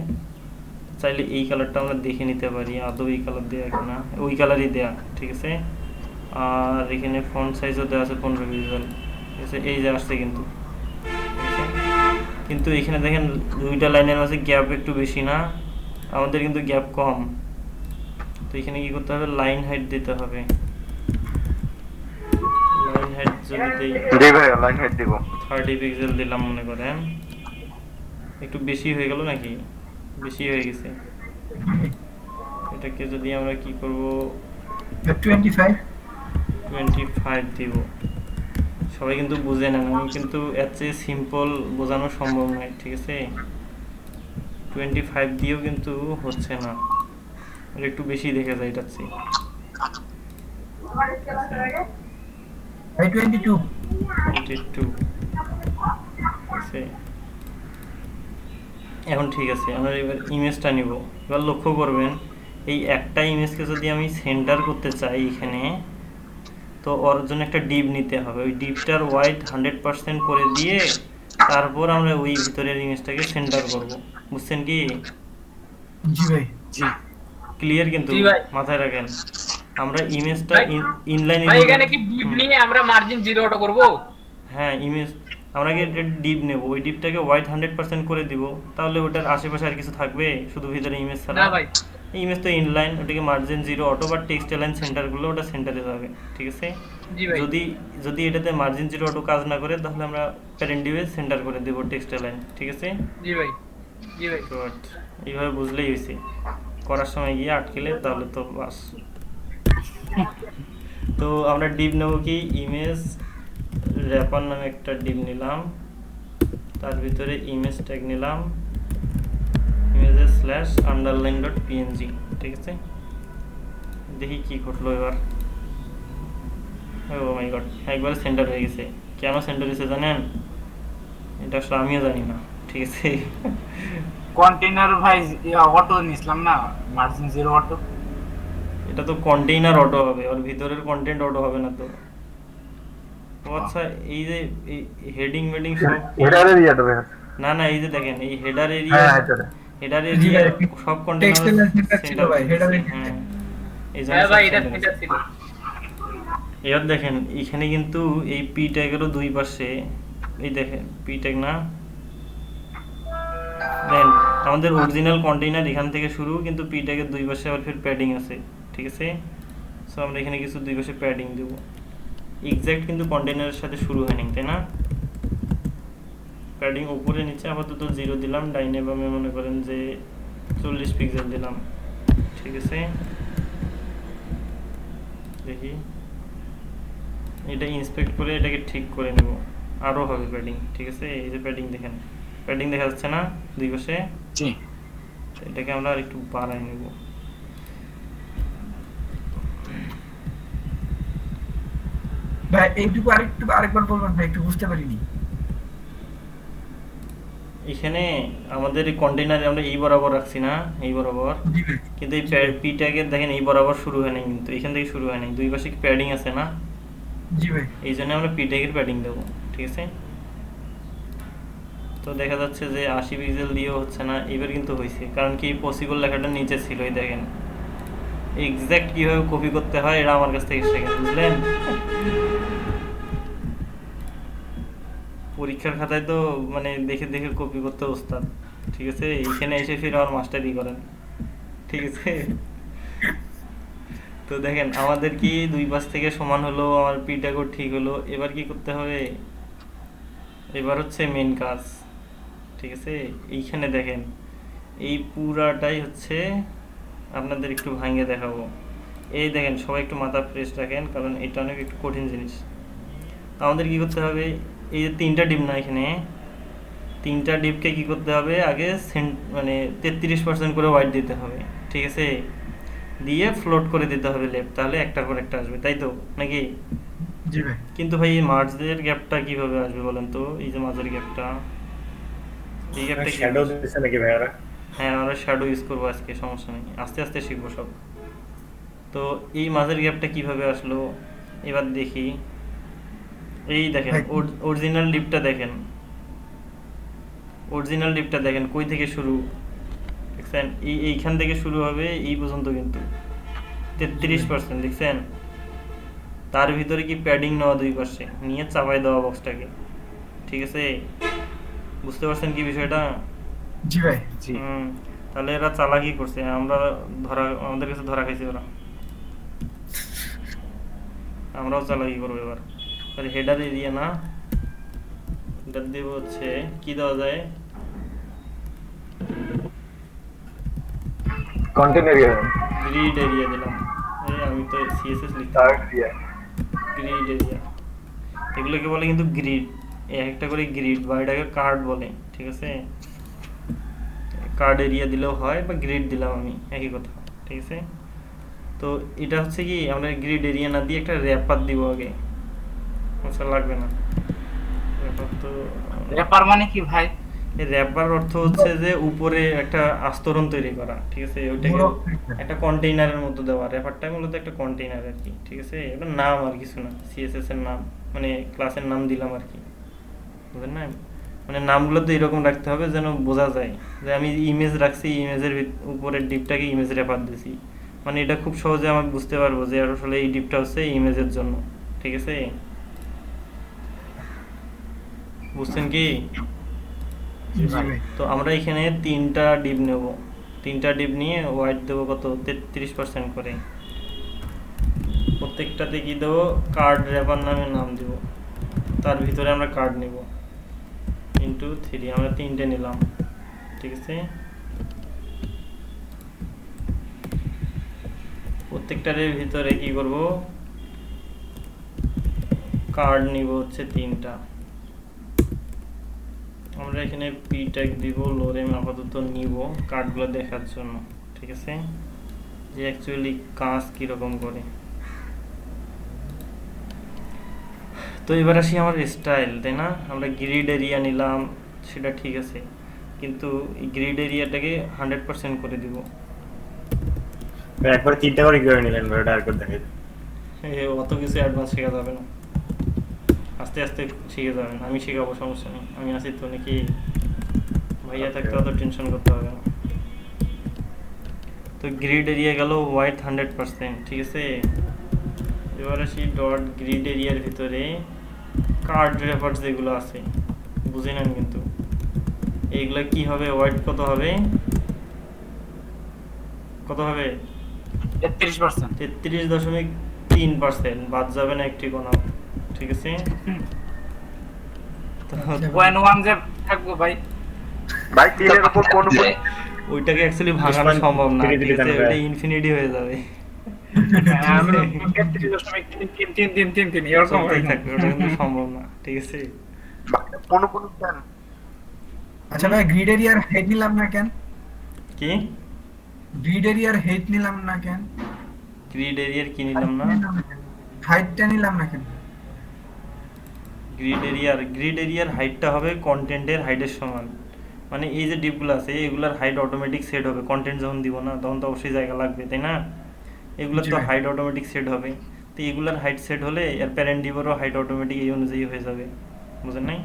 চাইলে এই কালারটা আমরা দেখে নিতে পারি আদৌ এই কালার দেয়া কিনা, ওই কালারই দেয়া, ঠিক আছে। আর এখানে ফন্ট সাইজও দেওয়া আছে 15 পিক্সেল, ঠিক আছে। এই যে আসছে কিন্তু, কিন্তু এখানে দেখেন দুইটা লাইনের মাঝে গ্যাপ একটু বেশি না, আমাদের কিন্তু গ্যাপ কম। তো এখানে কি করতে হবে, লাইন হাইট দিতে হবে। লাইন হাইট যদি দেই, জি ভাই লাইন হাইট দিব 30 পিক্সেল দিলাম মনে করেন, একটু বেশি হয়ে গেল নাকি, বেশি হয়ে গেছে। এটাকে যদি আমরা কি করব, 25 দিব। সবাই কিন্তু বুঝে নেন, আমি কিন্তু এর চেয়ে সিম্পল বোঝানো সম্ভব নয়, ঠিক আছে। 25 দিয়েও কিন্তু হচ্ছে না, আর একটু বেশি দেখে যায় এটার চেয়ে। 22 আছে। এখন ঠিক আছে, আমরা এবার ইমেজটা নিব। এবার লক্ষ্য করবেন, এই একটা ইমেজকে যদি আমি সেন্টার করতে চাই এখানে, তো ওর জন্য একটা ডিপ নিতে হবে, ওই ডিপটার হোয়াইট 100% করে দিয়ে তারপর আমরা ওই ভিতরের ইমেজটাকে সেন্টার করব, বুঝছেন কি? জি ভাই। জি ক্লিয়ার কিন্তু জি ভাই। মাথায় রাখেন, আমরা ইমেজটা ভাই, ইনলাইন ভাই এখানে কি ডিপ নিয়ে আমরা মার্জিন 0 অটো করব? হ্যাঁ ইমেজ আমরা কি ডিপ নেব, ওই ডিপটাকে হোয়াইট 100% করে দিব, তাহলে ওটার আশেপাশে আর কিছু থাকবে শুধু ভিতরে ইমেজ ছাড়া? না ভাই। ইমেজ তো ইনলাইন, ওটাকে মার্জিন 0 অটো বা টেক্সট অ্যালাইন সেন্টার করলে ওটা সেন্টারে যাবে, ঠিক আছে? জি ভাই। যদি এটাতে মার্জিন 0 অটো কাজ না করে তাহলে আমরা প্যারেন্ট ডিপে সেন্টার করে দেব টেক্সট অ্যালাইন, ঠিক আছে? জি ভাই। জি ভাই। গুড, এইভাবে বুঝলেই হয়েছে, করার সময় গিয়ে আটকেলে তাহলে তো বাস। তো আমরা ডিপ নেব কি, ইমেজ র্যাপার নামে একটা ডিপ নিলাম, তার ভিতরে ইমেজ ট্যাগ নিলাম, ইমেজের স্ল্যাশ আন্ডারলাইন ডট পিএনজি, ঠিক আছে? দেখি কি ঘটলো এবার। ও মাই গড, একবার সেন্টার হয়ে গেছে। কেন সেন্টার হয়েছে জানেন? এটা আসলে আমিও জানি না, ঠিক আছে? কন্টেইনার ভাই অটো নিছিলাম না, মার্জিন 0 অটো। এটা তো কন্টেইনার অটো হবে, ওর ভিতরের কন্টেন্ট অটো হবে না তো। ও আচ্ছা, এই যে হেডিং মেডিং সব হেডার এরিয়াটা দেখা না না, এই যে দেখেন এই হেডার হ্যাঁ এরিয়া, এটা হেডার এরিয়া সব কন্টেইনার ছিল ভাই, header area। হ্যাঁ এই হ্যাঁ ভাই, এটা জন্য এটা ছিল। এবার দেখেন এখানে কিন্তু এই পি ট্যাগেরও দুই পাশে, এই দেখেন পি ট্যাগ না, দেন আমাদের অরিজিনাল কন্টেইনার এখান থেকে শুরু, কিন্তু পি ট্যাগের দুই পাশে আবার ফির প্যাডিং আছে, ঠিক আছে? সো আমরা এখানে কিছু দুই পাশে প্যাডিং দেব, এক্স্যাক্ট কিন্তু কন্টেইনারের সাথে শুরু হয়নি, তাই না? প্যাডিং উপরে নিচে আপাতত 0 দিলাম, ডাইনে বামে মনে করেন যে 40 পিক্সেল দিলাম, ঠিক আছে? দেখি এটা ইন্সপেক্ট করে এটাকে ঠিক করে নেব, আরও হবে প্যাডিং, ঠিক আছে? এই যে প্যাডিং দেখেন, প্যাডিং দেখা যাচ্ছে না দুই পাশে? জি। এটাকে আমরা আর একটু বাড়াই নেব। ভাই এইটুকু আরেকবার বলবেন ভাই, একটু বুঝতে পারিনি। এখানে আমাদের এই কন্টেইনারে আমরা এই বরাবর রাখছি না, এই বরাবর, কিন্তু এই পি ট্যাগের দেখেন এই বরাবর শুরু হয় নাই, কিন্তু এখান থেকে শুরু হয় নাই, দুই পাশে প্যাডিং আছে না? জি ভাই। এই জন্য আমরা পি ট্যাগের প্যাডিং দেবো, ঠিক আছে? তো দেখা যাচ্ছে যে 80 পিক্সেল দিয়েও হচ্ছে না, এবার কিন্তু হয়েছে, কারণ কি পসিবল লেখাটা নিচে ছিল, এই দেখেন এক্স্যাক্ট কিভাবে কপি করতে হয় এটা আমার কাছ থেকে শেখেন, বুঝলেন? পরীক্ষার খাতায় তো মানে দেখে দেখে কপি করতে ওস্তাদ, ঠিক আছে? এইখানে এসে ফিরে আমার মাস্টারি করেন, ঠিক আছে? তো দেখেন আমাদের কি দুই পাশ থেকে সমান হলো, আমার পি ট্যাগও ঠিক হলো, এবার কি করতে হবে? এবার হচ্ছে মেন কাজ, ঠিক আছে? এইখানে দেখেন এই পুরাটাই হচ্ছে আপনাদের একটু ভাঙিয়ে দেখাবো। এই দেখেন সবাই একটু মাথা ফ্রেশ রাখেন, কারণ এটা অনেক একটু কঠিন জিনিস। আমাদের কি করতে হবে, এই যে 3টা ডিপ না, এখানে 3টা ডিপকে কি করতে হবে, আগে মানে 33% করে হোয়াইট দিতে হবে, ঠিক আছে? দিয়ে ফ্লোট করে দিতে হবে লেফট, তাহলে একটার পর একটা আসবে, তাই তো নাকি? জি ভাই। কিন্তু ভাই এই মার্জের গ্যাপটা কিভাবে আসবে বলেন তো? এই যে মার্জের গ্যাপটা, এই গ্যাপটা কি? শ্যাডো দিছে নাকি ভাই ওরা? হ্যাঁ আমরা শ্যাডো ইউজ করবো আজকে, সমস্যা নেই, আস্তে আস্তে শিখবো সব। তো এই মাঝের গ্যাপটা কিভাবে আসলো এবার দেখি। এই দেখেন অরিজিনাল লিপটা দেখেন, অরিজিনাল লিপটা দেখেন কই থেকে শুরু, দেখছেন? এইখান থেকে শুরু হবে এই পর্যন্ত, কিন্তু 33% দেখছেন? তার ভিতরে কি প্যাডিং নেওয়া দুই পাশে নিয়ে চাপাই দেওয়া বক্সটাকে, ঠিক আছে? বুঝতে পারছেন কি বিষয়টা? জি ভাই। জি। তাহলে এরা চালাকি করছে, আমরা আমাদের কাছে ধরা খাইছে ওরা, আমরাও চালাকি করবো এবার। তাহলে হেডার এরিয়া না, হেডার দেব হচ্ছে কি দেওয়া যায়, কন্টেন্ট এরিয়া গ্রিড এরিয়া দিলাম। এই আমি তো সিএসএস লিখতে, গ্রিড এরিয়া এগুলোকে বলে কিন্তু গ্রিড, একটা করে গ্রিড বা এটাকে কার্ড বলে, ঠিক আছে? কার্ড এরিয়া দিলেও হয় বা গ্রিড দিলাম আমি, একই কথা, ঠিক আছে? তো এটা হচ্ছে কি, আমরা গ্রিড এরিয়া না দিয়ে একটা র্যাপার দিব আগে, আচ্ছা লাগবে না র্যাপার, তো র্যাপার মানে কি ভাই? এই র্যাপার অর্থ হচ্ছে যে উপরে একটা আস্তরণ তৈরি করা, ঠিক আছে, ওইটাকে একটা কন্টেইনারের মতো দেওয়া। র্যাপারটা মূলত একটা কন্টেইনার আর কি, ঠিক আছে, এটা নাম আর কিছু না, সিএসএস এর নাম, মানে ক্লাসের নাম দিলাম আর কি, বুঝলেন না? মানে নামগুলো তো এরকম রাখতে হবে যেন বোঝা যায় যে আমি ইমেজ রাখছি, ইমেজের উপরের ডিপটাকে ইমেজ র্যাপার দিছি, মানে এটা খুব সহজে আমি বুঝতে পারবো যে আসলে এই ডিপটা হচ্ছে ইমেজের জন্য, ঠিক আছে, বুঝছেন কি? তো আমরা এখানে 3টা ডিপ নেব, 3টা ডিপ নিয়ে ওয়াইট দেবো কত 33% করে, প্রত্যেকটাতে কি দেবো কার্ড র্যাপার নামে নাম দেব, তার ভিতরে আমরা কার্ড নেব ইন্টু 3, আমরা 3টে নিলাম, ঠিক আছে। প্রত্যেকটার ভিতরে কি করব কার্ড নিব হচ্ছে 3টা, আমরা এখানে পি ট্যাগ দিব, লোরেম আপাতত নিব কার্ডগুলো দেখার জন্য, ঠিক আছে, যে অ্যাকচুয়ালি কাজ কিরকম করে। তো এবার আসি আমার স্টাইল, তাই না? আমরা গ্রিড এরিয়া নিলাম, সেটা ঠিক আছে, কিন্তু এই গ্রিড এরিয়াটাকে 100% করে দিব। একবার 3টা করে করে নিলেন ভাই, ওটা আর করে দেখাই। অত কিছু অ্যাডভান্স শেখা যাবে না, আস্তে আস্তে শিখে যাবেন, আমি শেখাবো, সমস্যা নেই, আমি আছি তো, নাকি ভাইয়া থাকতে অত টেনশন করতে হবে না। তো গ্রিড এরিয়া গেল হোয়াইট 100%, ঠিক আছে। এবার আসি ডট গ্রিড এরিয়ার ভিতরে কার্ড রেফার্স যেগুলো আছে বুঝে নেন, কিন্তু এইগুলা কি হবে, হোয়াইট কত হবে, কত হবে 33%। 33.3%, বাদ যাবে না একটি কোনাও, ঠিক আছে। তো 0.1 যে থাকবো ভাই, ভাই 3 এর উপর কোন ওইটাকে অ্যাকচুয়ালি ভাঙানো সম্ভব না, ঠিক আছে, ওইটা ইনফিনিটি হয়ে যাবে, আমি 33.333 এরকম চলতেই থাকবে, ওটা কিন্তু সম্ভব না, ঠিক আছে। কোন দেন? আচ্ছা ভাই, গ্রিড এরিয়ার হেড নিলাম না কেন? কি গ্রিড এরিয়ার হেড নিলাম না কেন? গ্রিড এরিয়ার কি নিলাম না? হাইটটা নিলাম না কেন? গ্রিড এরিয়ার হাইটটা হবে কন্টেন্টের হাইটের সমান, মানে এই যে ডিপগুলো আছে এগুলার হাইট অটোমেটিক সেট হবে, কন্টেন্ট যখন দিব না তখন তো অবশ্যই জায়গা লাগবে, তাই না? এগুলোর তো হাইট অটোমেটিক সেট হবে, তো এগুলার হাইট সেট হলে এর প্যারেন্ট ডিপেরও হাইট অটোমেটিক এই অনুযায়ী হয়ে যাবে, বুঝেন নাই?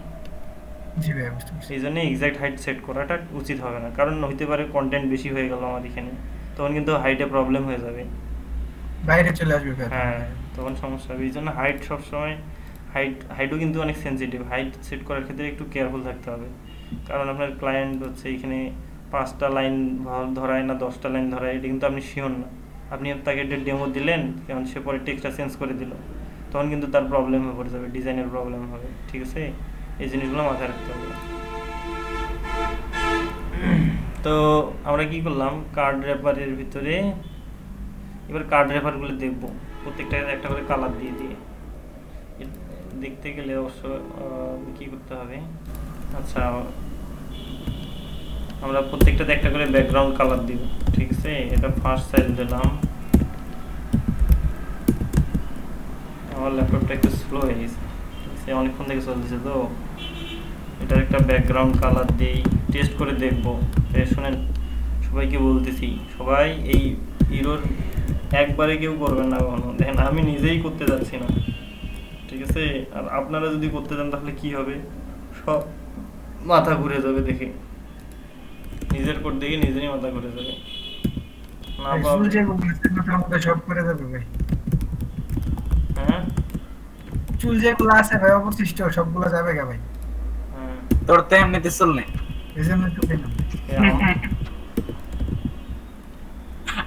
জি ভাই, বুঝতে পারছি। এই জন্য এক্সাক্ট হাইট সেট করাটা উচিত হবে না, কারণ হইতে পারে কন্টেন্ট বেশি হয়ে গেল আমার এখানে, তখন কিন্তু হাইটে প্রবলেম হয়ে যাবে, বাইরে চলে আসবে ভাই। হ্যাঁ তখন সমস্যা হবে। এই জন্য হাইট সবসময়, হাইটও কিন্তু অনেক সেন্সিটিভ, হাইট সেট করার ক্ষেত্রে একটু কেয়ারফুল থাকতে হবে, কারণ আপনার ক্লায়েন্ট হচ্ছে এখানে 5টা লাইন ধরায় না 10টা লাইন ধরায়, এটা কিন্তু আপনি শিওর না, আপনি তাকে একটা ডেমো দিলেন, কারণ সে পরে টেক্সটটা চেঞ্জ করে দিল, তখন কিন্তু তার প্রবলেম হয়ে পড়ে যাবে, ডিজাইনের প্রবলেম হবে, ঠিক আছে, এই জিনিসগুলো মাথায় রাখতে হবে। তো আমরা কি করলাম, কার্ড র্যাপারের ভিতরে এবার কার্ড র্যাপারগুলো দেখব, প্রত্যেকটা একটা করে কালার দিয়ে দিয়ে দেখতে গেলে অবশ্য কি করতে হবে, আচ্ছা আমরা প্রত্যেকটাতে একটা করে ব্যাকগ্রাউন্ড কালার দিব, ঠিক আছে, এটা ফার্স্ট সাইজ দিলাম, আমার ল্যাপটপটা একটু স্লো হয়ে গেছে, সে অনেকক্ষণ থেকে চলতেছে, তো এটার একটা ব্যাকগ্রাউন্ড কালার দিই, টেস্ট করে দেখবো, শুনেন সবাইকে বলতেছি, সবাই এই হিরোর একবারে কেউ করবেন না কখনো, দেখেন আমি নিজেই করতে যাচ্ছি না, ঠিক আছে, আর আপনারা যদি করতে যান তাহলে কি হবে, সব মাথা ঘুরে যাবে, দেখে নিজের কোড দেখে নিজেরই মাথা ঘুরে যাবে, না চুল যেগুলো আছে মাথার মধ্যে সব করে দেবে ভাই। হ্যাঁ চুল যেগুলো আছে ভাই অবশিষ্ট সবগুলো যাবে গা ভাই, হ্যাঁ তোর তো এমনিতে চল নেই, এই জন্য তো দিলাম।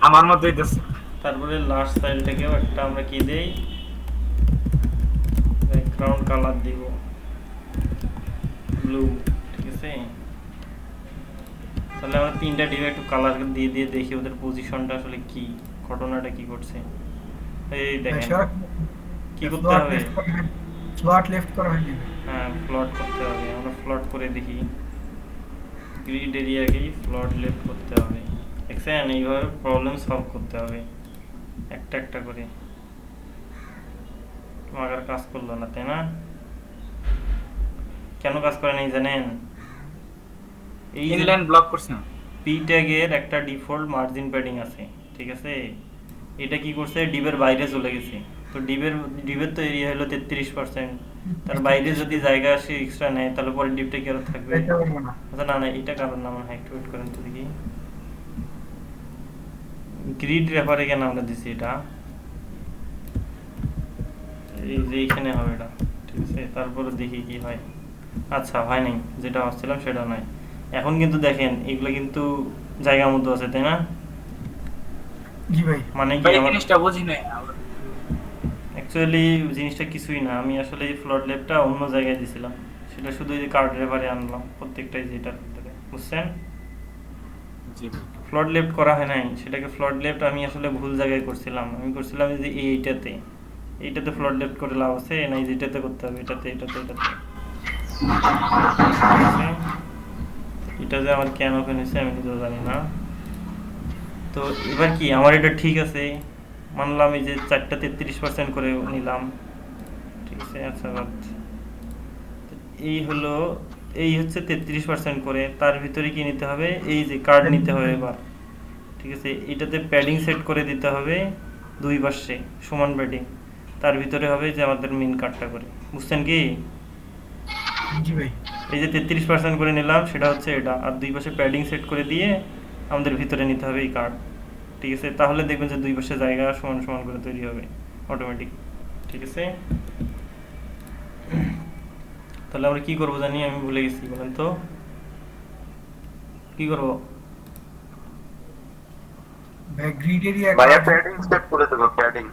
আমার মতো হইতেছে। তারপরে লাস্ট স্টাইলটাকেও একটা আমরা কি দেই, ব্যাকগ্রাউন্ড কালার দিব ব্লু, ঠিক আছে, তাহলে আমরা 3টা ডিভাইড একটু কালার দিয়ে দিয়ে দেখি ওদের পজিশনটা আসলে কি, ঘটনাটা কি ঘটছে, এই দেখেন কি করতে হবে, স্লট লেফট করা হয়নি। হ্যাঁ ফ্লট করতে হবে, আমরা ফ্লট করে দেখি, গ্রিড এরিয়াকেই ফ্লট লেফট করতে হবে, দেখছেন, এইভাবে প্রবলেম সলভ করতে হবে একটা একটা করে, আমার কাজ করলো না, তাই না? কেন কাজ করে নাই জানেন? এই ইনলাইন ব্লক করছে না। পি ট্যাগের একটা ডিফল্ট মার্জিন প্যাডিং আছে, ঠিক আছে? এটা কি করছে, ডিবের বাইরে চলে গেছে। তো ডিবের তো এরিয়া হলো 33%, তার বাইরে যদি জায়গা আসে এক্সট্রা নেয় তাহলে পরে ডিবটা কি আর থাকবে? এটা বলবো না। আচ্ছা না না, এটা কারণ না মনে হয়, একটু ওয়েট করেন তো দেখি। গ্রিড রেফারে কেন আমরা দিছি এটা, এই যে এইখানে হবে এটা, ঠিক আছে? তারপরে দেখি কি হয়। আচ্ছা হয় নাই, যেটা ভাবছিলাম সেটা নয়। এখন কিন্তু দেখেন এগুলো কিন্তু জায়গা মতো আছে, তাই না? জি ভাই। মানে কি ভাই এই আমার জিনিসটা বুঝি নাই। অ্যাকচুয়ালি জিনিসটা কিছুই না, আমি আসলে এই ফ্লট লেফটটা অন্য জায়গায় দিছিলাম, সেটা শুধু এই কার্ড রেফারে আনলাম প্রত্যেকটাই, যেটার ভিতরে, বুঝছেন? জি ভাই। ফ্লট লেফট করা হয় নাই, সেটাকে ফ্লট লেফট আমি আসলে ভুল জায়গায় করছিলাম। আমি করছিলাম যে এইটাতে ফ্লট লেফট করে লাভ আছে না, যেটাতে করতে হবে, এটাতে এটাতে এটাতে, ঠিক আছে? এটা যে আমার কেন ওপেন হয়েছে আমি নিজেও জানি না। তো এবার কি আমার এটা ঠিক আছে, মানলাম এই যে 4টা 33% করে নিলাম, ঠিক আছে? আচ্ছা বাদ, এই হচ্ছে 33% করে, তার ভিতরে কি নিতে হবে, এই যে কার্ড নিতে হবে এবার, ঠিক আছে? এটাতে প্যাডিং সেট করে দিতে হবে 2 পাশে সমান প্যাডিং, তার ভিতরে হবে যে আমাদের মেইন কার্ডটা করে, বুঝছেন কি? জি ভাই। এই যে 33% করে নিলাম সেটা হচ্ছে এটা, আর 2 পাশে প্যাডিং সেট করে দিয়ে আমাদের ভিতরে নিতে হবে এই কার্ড, ঠিক আছে? তাহলে দেখবেন যে 2 পাশে জায়গা সমান সমান করে তৈরি হবে অটোমেটিক, ঠিক আছে? তাহলে আমরা কি করবো জানি, আমি ভুলে গেছি, বলেন তো কি করব? ভাই গ্রিড এরিয়া ভাইয়া প্যাডিং সেট করে দেবো, প্যাডিং।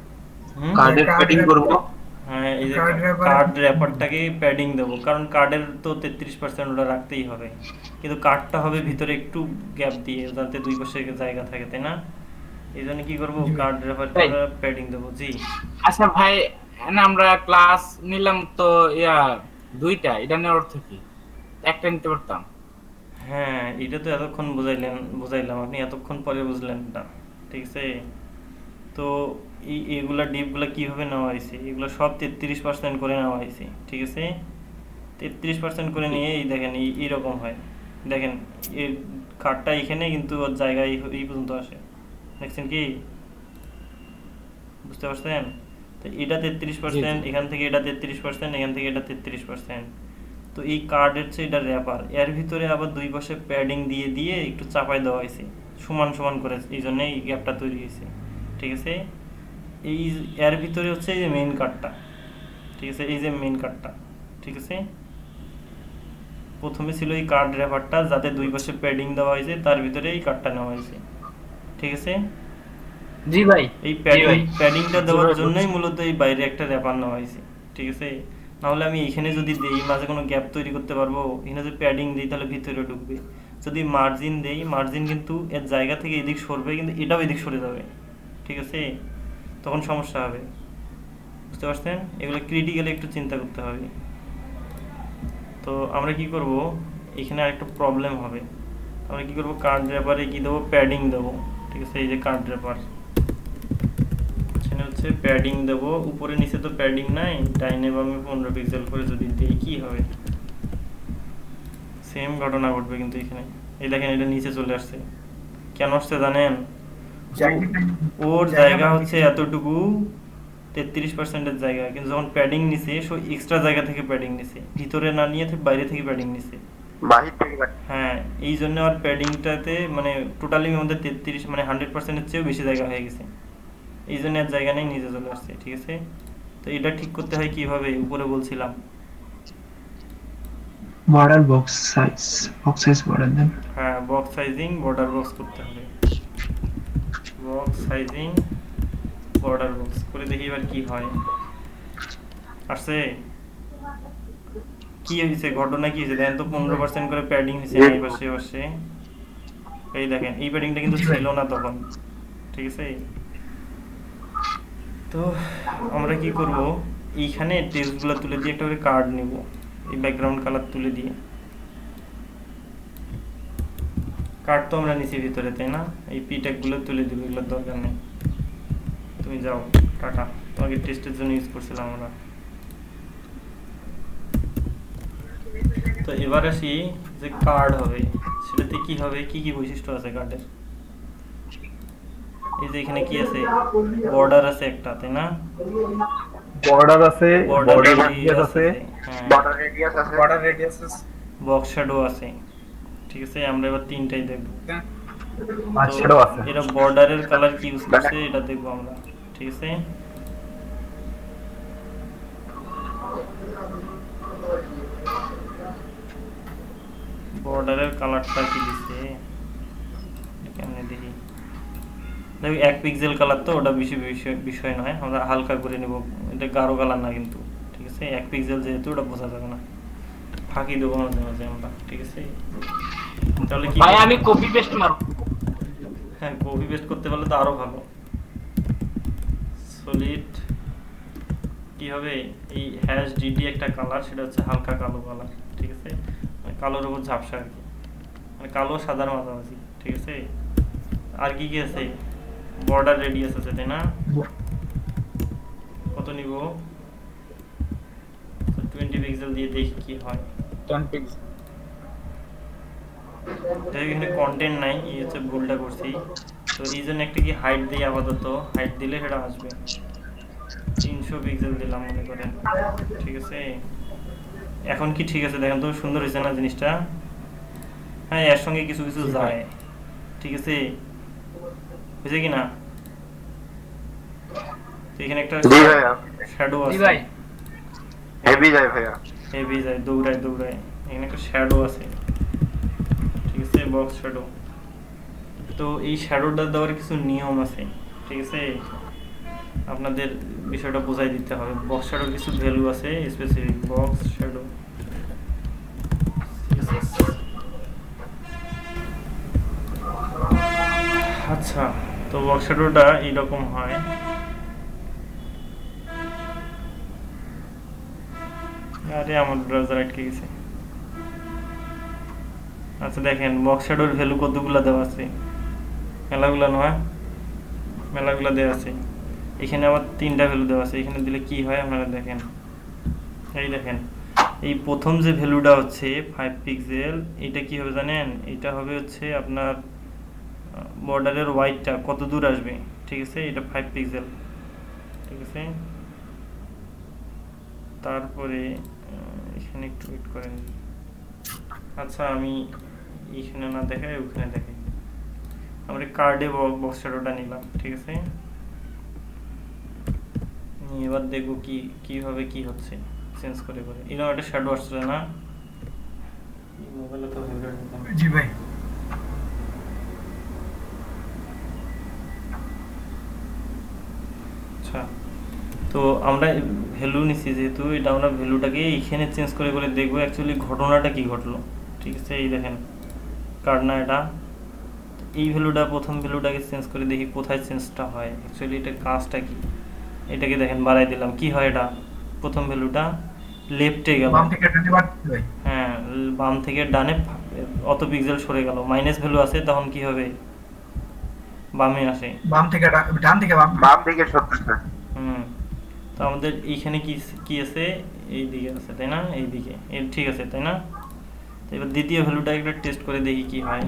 কার্ডের প্যাডিং করবো। হ্যাঁ, এই যে কার্ড র্যাপার- কার্ড র্যাপারটাকে প্যাডিং দেবো, কারণ কার্ডের তো 33% ওটা রাখতেই হবে, কিন্তু কার্ডটা হবে ভিতরে একটু গ্যাপ দিয়ে, যাতে 2 পাশে জায়গা থাকে, তাই না? এই জন্য কি করবো, কার্ড র্যাপারটা প্যাডিং দেবো। জি আচ্ছা ভাই, না আমরা ক্লাস নিলাম তো দুইটা, এটা নেওয়ার অর্থ কি? একটা নিতে পারতাম। হ্যাঁ, এটা তো এতক্ষণ বুঝাইলাম, আপনি এতক্ষণ পরে বুঝলেন না, ঠিক আছে? তো এইগুলা ডিপগুলা কিভাবে নেওয়া হয়েছে, এগুলো সব 33% করে নেওয়া হয়েছে, ঠিক আছে? 33% করে নিয়ে এই দেখেন এইরকম হয়, দেখেন এই কার্ডটা এখানে কিন্তু ওর জায়গায় এই পর্যন্ত আসে, দেখছেন কি? বুঝতে পারছেন? তো এটা 33%, এখান থেকে এটা 33%, এখান থেকে এটা 33%। তো এই কার্ড হচ্ছে এটা র্যাপার, এর ভিতরে আবার 2 পাশে প্যাডিং দিয়ে দিয়ে একটু চাপাই দেওয়া হয়েছে সমান সমান করে, এই জন্য এই গ্যাপটা তৈরি হয়েছে, ঠিক আছে? এই এর ভিতরে হচ্ছে এই যে মেইন কার্ডটা, ঠিক আছে? এই যে মেইন কার্ডটা, ঠিক আছে? প্রথমে ছিল এই কার্ড র্যাপারটা, যাতে 2 পাশে প্যাডিং দেওয়া হয়েছে, তার ভিতরে এই কার্ডটা নেওয়া হয়েছে, ঠিক আছে? জি ভাই। এই ভাই। প্যাডিংটা দেওয়ার জি ভাই, জন্যই মূলত এই বাইরে একটা র্যাপার নেওয়া হয়েছে, ঠিক আছে? নাহলে আমি এখানে যদি দেই, মাঝে কোনো গ্যাপ তৈরি করতে পারবো? এখানে যদি প্যাডিং দিই তাহলে ভিতরে ঢুকবে, যদি মার্জিন দেই, মার্জিন কিন্তু এর জায়গা থেকে এদিক সরবে, কিন্তু এটাও এদিক সরে যাবে, ঠিক আছে? তখন সমস্যা হবে, বুঝতে পারছেন? এগুলো ক্রিটিক্যালি একটু চিন্তা করতে হবে। তো আমরা কি করব, এখানে আরেকটা প্রবলেম হবে। আমরা কি করব, কার্ড র্যাপারে কি দেবো, প্যাডিং দেবো, ঠিক আছে? এই যে কার্ড র্যাপার, এখানে হচ্ছে প্যাডিং দেবো, উপরে নিচে তো প্যাডিং নাই, ডাইনে বামে 15 পিক্সেল করে যদি দেই কি হবে, সেম ঘটনা ঘটবে কিন্তু এখানে। এই দেখেন এটা নিচে চলে আসছে, কেন আসছে জানেন? ওর জায়গা হচ্ছে এতটুকু 33%-এর জায়গা, কিন্তু যখন প্যাডিং নিছে সো এক্সট্রা জায়গা থেকে প্যাডিং নিছে, ভিতরে না নিয়ে বাইরে থেকে প্যাডিং নিছে। বাহির থেকে হ্যাঁ, এই জন্য আর প্যাডিংটাতে মানে টোটালি আমাদের 33 মানে 100%-এর চেয়েও বেশি জায়গা হয়ে গেছে, এই জন্য আর জায়গা নেই, নিচে চলে আসছে, ঠিক আছে? তো এটা ঠিক করতে হয় কিভাবে, উপরে বলছিলাম। border box size border দেন। হ্যাঁ, বক্স সাইজিং বর্ডার বক্স করতে হবে, বক্স সাইজিং বর্ডার বক্স করে দেখি এবার কি হয়। আসছে? কি হয়েছে, ঘটনা কি হয়েছে দেখেন তো, 15% করে প্যাডিং হয়েছে এই পাশে পাশে, এই দেখেন এই প্যাডিংটা কিন্তু ছিল না তখন, ঠিক আছে? তো আমরা কি করব, এইখানে টেক্সটগুলো তুলে দিয়ে একটা করে কার্ড নেব, এই ব্যাকগ্রাউন্ড কালার তুলে দিয়ে, কার্ড তো আমরা নিচে ভিতরে, তাই না? এই পি ট্যাগগুলো তুলে দিব, এগুলোর দরকার নেই, তুমি যাও, টাটা, তোমাকে টেস্টের জন্য ইউজ করছিলাম আমরা। তো এবার আসি যে কার্ড হবে সেটাতে কি হবে, কি কি বৈশিষ্ট্য আছে কার্ডের? এই যে এখানে কি আছে, বর্ডার আছে একটা, তাই না? বর্ডার আছে, বর্ডার বর্ডার রেডিয়াস রেডিয়াস আছে, হ্যাঁ, বর্ডার রেডিয়াস আছে। বর্ডার রেডিয়াস বক্স শ্যাডো আছে। ঠিক আছে, আমরা এবার তিনটাই দেখবো। আর তো সেটাও আছে। এটা বর্ডারের কালার কি ইউজ করছে এটা দেখবো আমরা। ঠিক আছে, বর্ডারের কালারটা কি দিছে কেমনে দেখি। দেখো 1 পিক্সেল কালার, তো ওটা বেশি বিষয় নয়, আমরা হালকা করে নেব, এটা গাঢ় কালার না কিন্তু। ঠিক আছে, 1 পিক্সেল যেহেতু ওটা বোঝা যাবে না, ফাঁকি দেবো মাঝে মাঝে আমরা। ঠিক আছে, তাহলে কি ভাই আমি কপি পেস্ট মারব। হ্যাঁ, কপি পেস্ট করতে পারলে তো আরো ভালো। সলিড কি হবে, এই হ্যাশ ডিডি একটা কালার, সেটা হচ্ছে হালকা কালো কালার। ঠিক আছে, মানে কালোর উপর ঝাপসা আর কি, মানে কালো সাদার মাঝামাঝি। ঠিক আছে, আর কি কি আছে, বর্ডার রেডিয়াস আছে, তাই না? কত নিব, 20 পিক্সেল দিয়ে দেখি কি হয়। 10 পিক্সেল। এখানে কন্টেন্ট নাই, এই হচ্ছে ভুলটা করছি। তো এই জন্য একটা কি হাইট দিই, আপাতত হাইট দিলে সেটা আসবে। 300 পিক্সেল দিলাম মনে করেন। ঠিক আছে, এখন কি ঠিক আছে? দেখেন তো সুন্দর হয়েছে না জিনিসটা? হ্যাঁ, এর সঙ্গে কিছু কিছু যায়। ঠিক আছে, হয়েছে কি না? তো এখানে একটা জি ভাইয়া, শ্যাডো আছে, ভাই হেভি যায় ভাইয়া। হেভি যায়, দৌড়ায় দৌড়ায়। এখানে একটা শ্যাডো আছে। ঠিক আছে, বক্স শ্যাডো। তো এই শ্যাডোটা দেওয়ার কিছু নিয়ম আছে। ঠিক আছে, আপনাদের বিষয়টা বোঝাই দিতে হবে। বক্স শ্যাডোর কিছু ভ্যালু আছে স্পেসিফিক। বক্স শ্যাডো আচ্ছা, তো বক্স শ্যাডোটা এইরকম হয়। আরে আমার ব্রাউজার আটকে গেছে। আচ্ছা দেখেন, বক্স শ্যাডোর ভ্যালু কতগুলো দেওয়া আছে, মেলাগুলো নয়, মেলাগুলো দেওয়া আছে। এখানে আবার 3টা ভ্যালু দেওয়া আছে। এখানে দিলে কি হয় আপনারা দেখেন, এই দেখেন, এই প্রথম যে ভ্যালুটা হচ্ছে 5 পিক্সেল, এটা কি হবে জানেন? এটা হবে হচ্ছে আপনার বর্ডারের ওয়াইডটা কত দূর আসবে। ঠিক আছে, এটা 5 পিক্সেল। ঠিক আছে, তারপরে এখানে একটু ওয়েট করেন। আচ্ছা, আমি এখানে না দেখাই, ওখানে দেখাই। আমরা কার্ডে বক্স শ্যাডোটা নিলাম। ঠিক আছে, এবার দেখবো কিভাবে কি হচ্ছে চেঞ্জ করে করে। এরকম একটা শ্যাডো আসছে না, মোবাইলে তো জি ভাই। আচ্ছা, তো আমরা ভ্যালু নিচ্ছি যেহেতু, এটা আমরা ভ্যালুটাকে এখানে চেঞ্জ করে করে দেখবো অ্যাকচুয়ালি ঘটনাটা কি ঘটলো। ঠিক আছে, এই দেখেন কার্ড না এটা, এই ভ্যালুটা প্রথম ভ্যালুটাকে চেঞ্জ করে দেখি কোথায় চেঞ্জটা হয়। অ্যাকচুয়ালি এটা কাজটা কি, এটাকে দেখেন বাড়াই দিলাম, কি হয় এটা, প্রথম ভ্যালুটা লেফটে গেল। বাম থেকে ডানে বাড়ছে ভাই। হ্যাঁ, বাম থেকে ডানে অত পিক্সেল সরে গেল। মাইনাস ভ্যালু আছে, তখন কি হবে, বামে আসে। বাম থেকে ডান থেকে বাম। বাম দিকে 70। হুম, তো আমাদের এইখানে কি কি আছে, এই দিকে আছে, তাই না? এই দিকে ঠিক আছে, তাই না? তো এবার দ্বিতীয় ভ্যালুটা একটা টেস্ট করে দেখি কি হয়।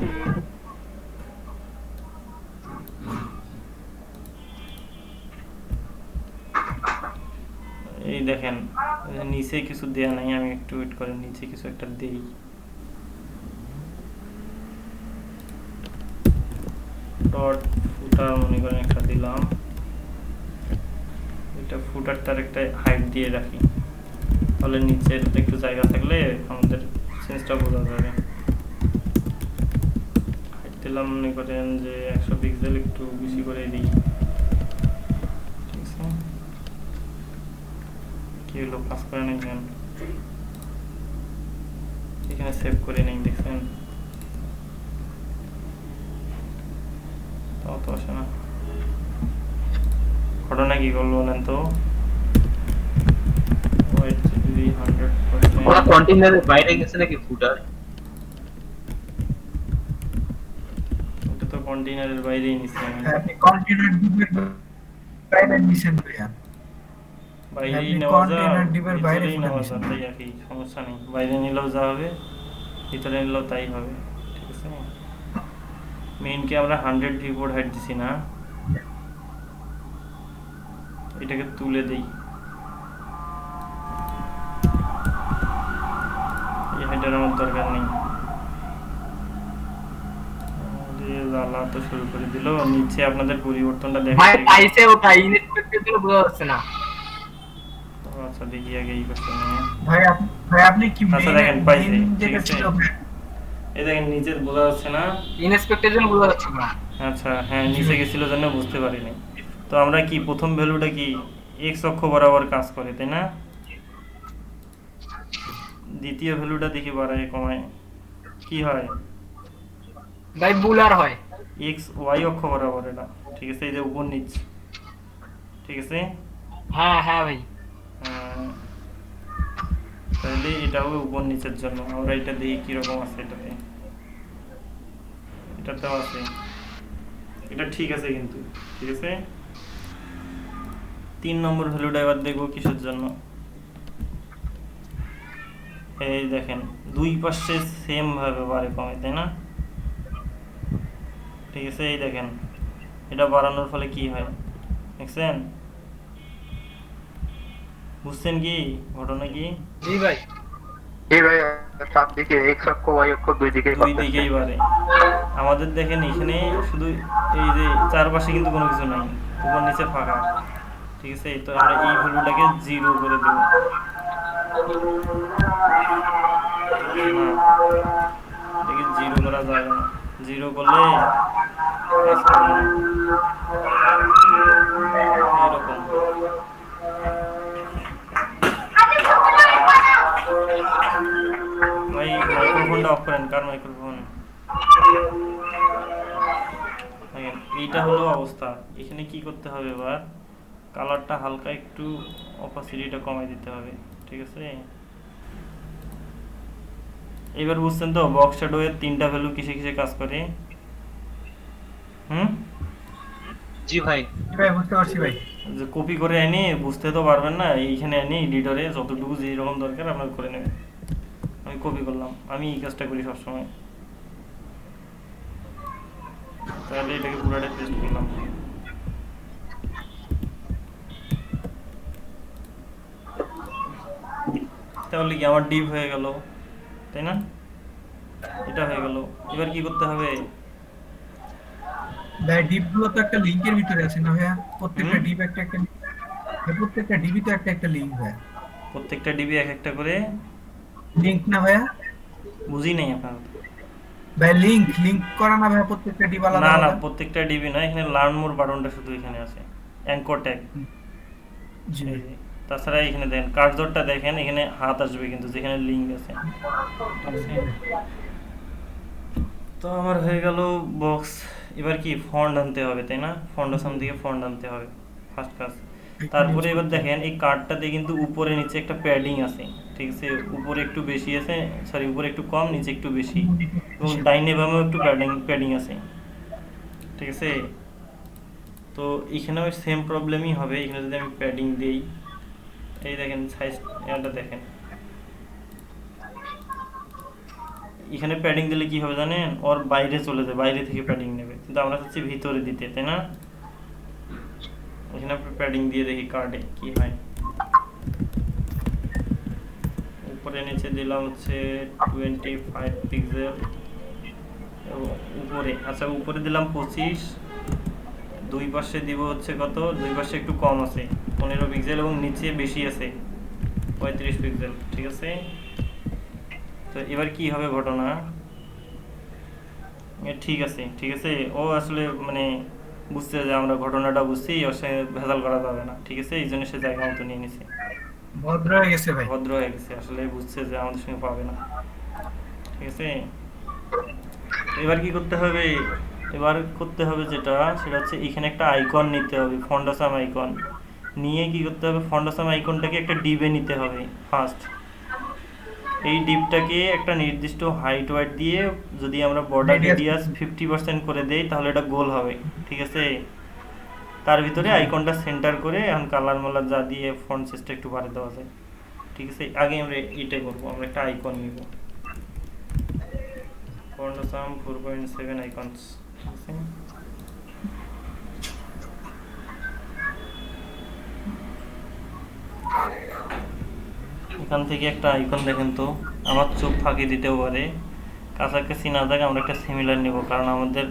এই দেখেন, নিচে কিছু দেয়া নাই, আমি একটু ওয়েট করে নিচে কিছু একটা দেই। ডট ফুটার মনে করেন একটা দিলাম, এটা ফুটার তার একটা হাইট দিয়ে রাখি, তাহলে নিচে একটু জায়গা থাকলে আমাদের সেন্সটা বোঝা যাবে। হাইট দিলাম মনে করেন যে 100 পিক্সেল, একটু বেশি করে দিই। ঠিক আছে, কি হলো, কাজ করে নেই কেন? এখানে সেভ করে নেই, দেখছেন? তাও তো আসে না। ঘটনা কি করলো বলেন তো? ওরা কন্টেইনারের বাইরে গেছে নাকি ফুটার? ওটা তো কন্টেইনারের বাইরেই নিছি আমি। আপনি কন্টেইনার ডিপের বাইরে নিছেন ভাইয়া। বাইরেই আপনি নেওয়া যায়, container ডিপের বাইরে ভিতরেই নেওয়া ফুটাচ্ছেন। যায়, তাই আর কি, সমস্যা নেই। বাইরে নিলেও যা হবে, ভিতরে নিলেও তাই হবে। ঠিক আছে মেইনকে আমরা 100 ভিউপোর্ট হাইট দিছি না, এটাকে তুলে দেই, এই হাইটার আমার দরকার নেই। জ্বালা তো শুরু করে দিল, নিচে আপনাদের পরিবর্তনটা ভাই দেখাচ্ছি। পাইছে ওটা ইনস্পেক্টর দিলে বোঝা যাচ্ছে না। আচ্ছা দেখি আগে এই করতে ভাই আপনি কি আচ্ছা দেখেন পাইছে, main ঠিক যেটা আছে। ছিল এই দেখেন নিচে বোঝা যাচ্ছে না। ইনস্পেক্টর দিলে বোঝা যাচ্ছে না। আচ্ছা হ্যাঁ, নিচে গেছিল জন্য বুঝতে পারিনি। তো আমরা কি প্রথম ভ্যালুটা কি এক্স অক্ষ বরাবর কাজ করে, তাই না? দ্বিতীয় ভ্যালুটা দেখি বাড়ায় কমায় কি হয়, ভাই বুলার হয়। এক্স ওয়াই অক্ষ বরাবর এটা, ঠিক আছে, এই যে উপর নিচ, ঠিক আছে। হ্যাঁ হ্যাঁ ভাই। তাহলে এটা হবে উপর নিচের জন্য। আমরা এটা দেখি কিরকম আছে, এটাতেও আছে, এটা ঠিক আছে কিন্তু, ঠিক আছে। 3 নম্বর ভ্যালুটা এবার দেখবো কিসের জন্য। এই দেখেন দুই পাশে সেম ভাবে বাড়ে কমে, তাই না? ঠিক আছে, এই দেখেন এটা বাড়ানোর ফলে কি হয় দেখছেন, বুঝছেন কি ঘটনা কি? জি ভাই। এই ভাই সব দিকে এক্স অক্ষ ওয়াই অক্ষ দুই দিকেই দুই দিকেই বাড়ে। আমাদের দেখেন এখানে শুধু এই যে চারপাশে কিন্তু কোনো কিছু নাই, উপর নিচে ফাঁকা, ঠিক আছে। তো আমরা এই ভ্যালুটাকে 0 করে দেব। এটাকে 0 করা যাবে না, 0 করলে কাজ করবে না। এরকম ভাই মাইক্রোফোনটা অফ করেন, কার মাইক্রোফোন? এইটা হলো অবস্থা। এখানে কি করতে হবে, এবার কালারটা হালকা একটু অপাসিটিটা কমাই দিতে হবে, ঠিক আছে। এবার বুঝছেন তো বক্স শ্যাডো এর 3টা ভ্যালু কিসে কিসে কাজ করে? জি ভাই। ভাই বুঝতে পারছি ভাই। যে কপি করে এনে বুঝতে তো পারবেন না, এইখানে এনে এডিটরে যতটুকু যেরকম দরকার আপনার করে নেবেন। আমি কপি করলাম, আমি এই কাজটা করি সবসময়। তাহলে এটাকে পুরোটা পেস্ট করলাম। তাহলে কি আমার ডিপ হয়ে গেল, তাই না? এটা হয়ে গেল। এবার কি করতে হবে? ভাই ডিপ গুলো তো একটা লিংকের ভিতরে আছে না ভাইয়া? প্রত্যেকটা ডিপ একটা একটা প্রত্যেকটা ডিবি তো একটা একটা লিংক হয়। প্রত্যেকটা ডিবি এক একটা করে লিংক না ভাইয়া? বুঝি নাই আপনার ভাই লিংক করা না ভাইয়া প্রত্যেকটা ডিব আলাদা না না, আলাদা? প্রত্যেকটা ডিবি না, এখানে লার্ন মোর বাটনটা শুধু এখানে আছে, অ্যাঙ্কর ট্যাগ। জি। তাছাড়া এখানে দেখেন কার্সরটা দেখেন, এখানে হাত আসবে কিন্তু যেখানে লিংক আছে। তো আমার হয়ে গেল বক্স। এবার কি ফন্ট আনতে হবে, তাই না? ফন্ডাসাম থেকে ফন্ট আনতে হবে ফার্স্ট কাজ। তারপরে এবার দেখেন এই কার্ডটাতে কিন্তু উপরে নিচে একটা প্যাডিং আছে, ঠিক আছে। উপরে একটু বেশি আছে, সরি উপরে একটু কম, নিচে একটু বেশি, এবং ডাইনে বামেও একটু প্যাডিং আছে, ঠিক আছে। তো এখানেও সেম প্রবলেমই হবে। এখানে যদি আমি প্যাডিং দেই, এই দেখেন সাইজ এটা দেখেন, এখানে প্যাডিং দিলে কি হবে জানেন, ওর বাইরে চলে যায়, বাইরে থেকে প্যাডিং নেবে, কিন্তু আমরা চাচ্ছি ভিতরে দিতে, তাই না? এখানে প্যাডিং দিয়ে দেখি কার্ডে কি হয়। উপরে নিচে দিলাম হচ্ছে 25 পিক্সেল, উপরে আচ্ছা উপরে দিলাম 25, দুই পাশে দিব হচ্ছে কত, দুই পাশে একটু কম আছে 15 পিক্সেল, এবং নিচে বেশি আছে 35 পিক্সেল, ঠিক আছে। তো এবার কি হবে ঘটনা, ঠিক আছে ঠিক আছে, ও আসলে মানে বুঝতে যে আমরা ঘটনাটা বুঝছি, ওর সঙ্গে ভেজাল করা যাবে না, ঠিক আছে। এই জন্য সে জায়গা মতো নিয়ে নিছে, ভদ্র হয়ে গেছে ভাই। ভদ্র হয়ে গেছে, আসলে বুঝছে যে আমাদের সঙ্গে পাবে না, ঠিক আছে। এবার কি করতে হবে, এবার করতে হবে যেটা, সেটা হচ্ছে এখানে একটা আইকন নিতে হবে, ফন্ডাসাম আইকন নিয়ে কি করতে হবে, ফন্ডাসাম আইকনটাকে একটা ডিবে নিতে হবে ফার্স্ট। এই ডিপটাকে একটা নির্দিষ্ট হাইট ওয়াইট দিয়ে যদি আমরা বর্ডার রেডিয়াস 50% করে দেই, তাহলে এটা গোল হবে, ঠিক আছে। তার ভিতরে আইকনটা সেন্টার করে এখন কালার মালার যা দিয়ে ফন্ট সাইজটা একটু বাড়িয়ে দেওয়া যায়, ঠিক আছে। আগে আমরা এটা করবো, আমরা একটা আইকন নিব, ফন্ট সাম 4.7 আইকনস, ঠিক আছে। এখান থেকে একটা আইকন দেখেন তো, আমার চোখ ফাঁকি দিতেও পারে, কাছাকাছি না থাকে আমরা একটা সিমিলার নেব, কারণ আমাদের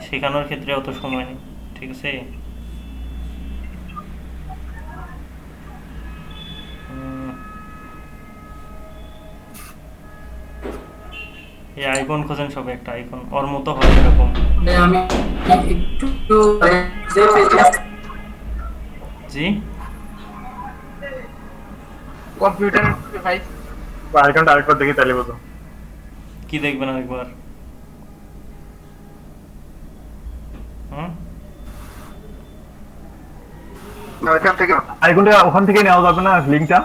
শেখানোর ক্ষেত্রে অত সময় নেই, ঠিক আছে। এই আইকন খোঁজেন সব, একটা আইকন ওর মতো হয় এরকম। আমি একটু জি কম্পিউটার ভাই আইকনটা আরেকবার দেখি তাহলে বুঝো। কি দেখবেন আরেকবার? হুম, ওইখান থেকে আইকনটা ওখান থেকে নেওয়া যাবে না লিংকটা,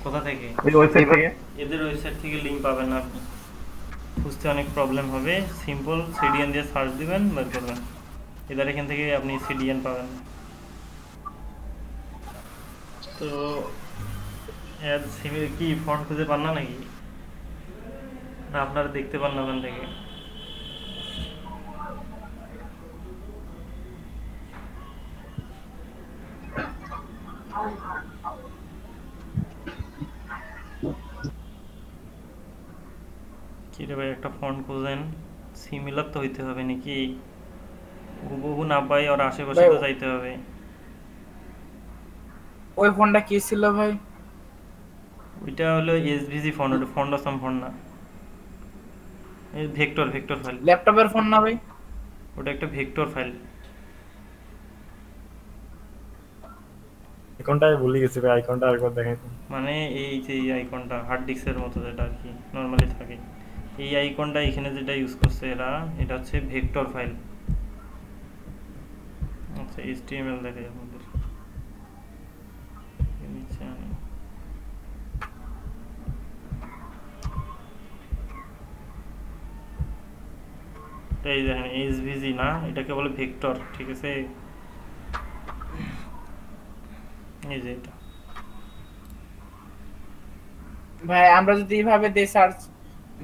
কোথা থেকে? ওই ওয়েবসাইট থেকে? এদের ওয়েবসাইট থেকে লিঙ্ক পাবেন না আপনি, খুঁজতে অনেক প্রবলেম হবে। সিম্পল সিডিএন দিয়ে সার্চ দিবেন, বের করবেন। এদের এখান থেকে আপনি সিডিএন পাবেন। তো সিমিল কি ফন্ট খুঁজে পান না নাকি, না আপনারা দেখতে পান না ওখান থেকে? কি রে ভাই, একটা ফন্ট খুঁজেন, সিমিলার তো হইতে হবে নাকি, হুবহু না পাই আর আশেপাশে তো যাইতে হবে। ওই ফোনটা কি ছিল ভাই? ওইটা হলো এসভিজি ফন্ট, ওটা ফন্ট আসাম ফন্ট না, এই ভেক্টর ফাইল। ল্যাপটপের ফোন না ভাই? ওটা একটা ভেক্টর ফাইল। আইকনটা আমি ভুলে গেছি ভাই, আইকনটা আরেকবার দেখাই তো। মানে এই যে এই আইকনটা হার্ড ডিস্কের মতো যেটা আর কি নর্মালি থাকে, এই আইকনটা এখানে যেটা ইউজ করছে এরা, এটা হচ্ছে ভেক্টর ফাইল। আচ্ছা HTML দেখাই আপনাদের, নিচে আনি। এই দেখেন এসভিজি না, এটাকে বলে ভেক্টর, ঠিক আছে। এই যে এটা ভাই আমরা যদি এইভাবে দেই সার্চ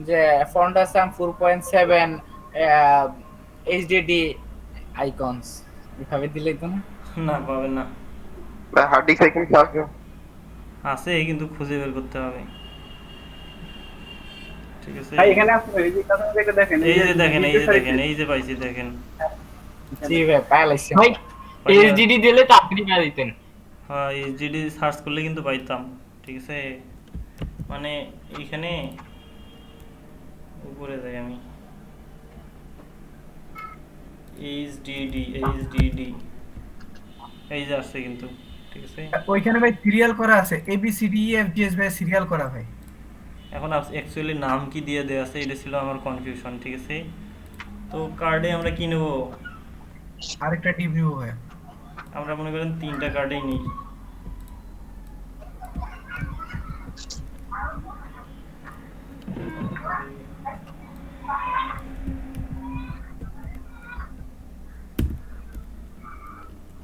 যে ফন্ট আসাম 4.7 এইচডিডি আইকনস, এইভাবে দিলেই তো না? না পাবেন না, হার্ড ডিস্ক আইকন আসবে। আছে কিন্তু খুঁজে বের করতে হবে, ঠিক আছে। ভাই এখানে আপনি এই যে কথা দেখে দেখেন, এই যে দেখেন, এই যে দেখেন, এই যে পাইছি দেখেন। জি ভাই পাইলাইছি ভাই। এইচডিডি দিলে তো আপনি না দিতেন। হ্যাঁ এইচডিডি সার্চ করলে কিন্তু পাইতাম, ঠিক আছে। মানে এইখানে উপরে যাই আমি, এইচডিডি এই যে আসছে কিন্তু, ঠিক আছে। ওইখানে ভাই সিরিয়াল করা আছে, ABCDEFGH ভাই সিরিয়াল করা ভাই। এখন অ্যাকচুয়ালি নাম কি দিয়ে দেওয়া আছে এটা ছিল আমার কনফিউশন, ঠিক আছে। তো কার্ডে আমরা কি নেব? আরেকটা টিপ নিব ভাই। আমরা মনে করেন 3টা কার্ডেই নিই।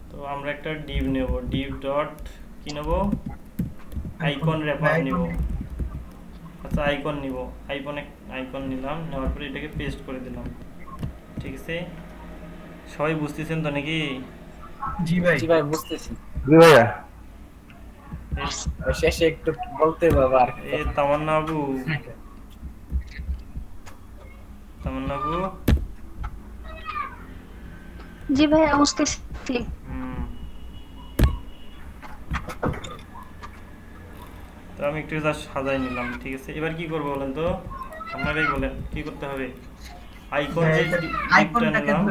তো আমরা একটা ডিভ নেব, ডিভ ডট কি নেব, আইকন র্যাপার নেব। আচ্ছা আইকন নিব, আইকন নিলাম, নেওয়ার পরে এটাকে পেস্ট করে দিলাম, ঠিক আছে। সবাই বুঝতেছেন তো নাকি? জি ভাই। জি ভাই বুঝতেছি। জি ভাইয়া। শেষে একটু বলতে বাবা আর কি। এ তামান্না আবু, তামান্না আবু। জি ভাই বুঝতেছি। তো আমি একটু জাস্ট সাজাই নিলাম, ঠিক আছে। এবার কি করবো বলেন তো, আপনারাই বলেন কি করতে হবে। আইকন যে ডিপটা নিলাম,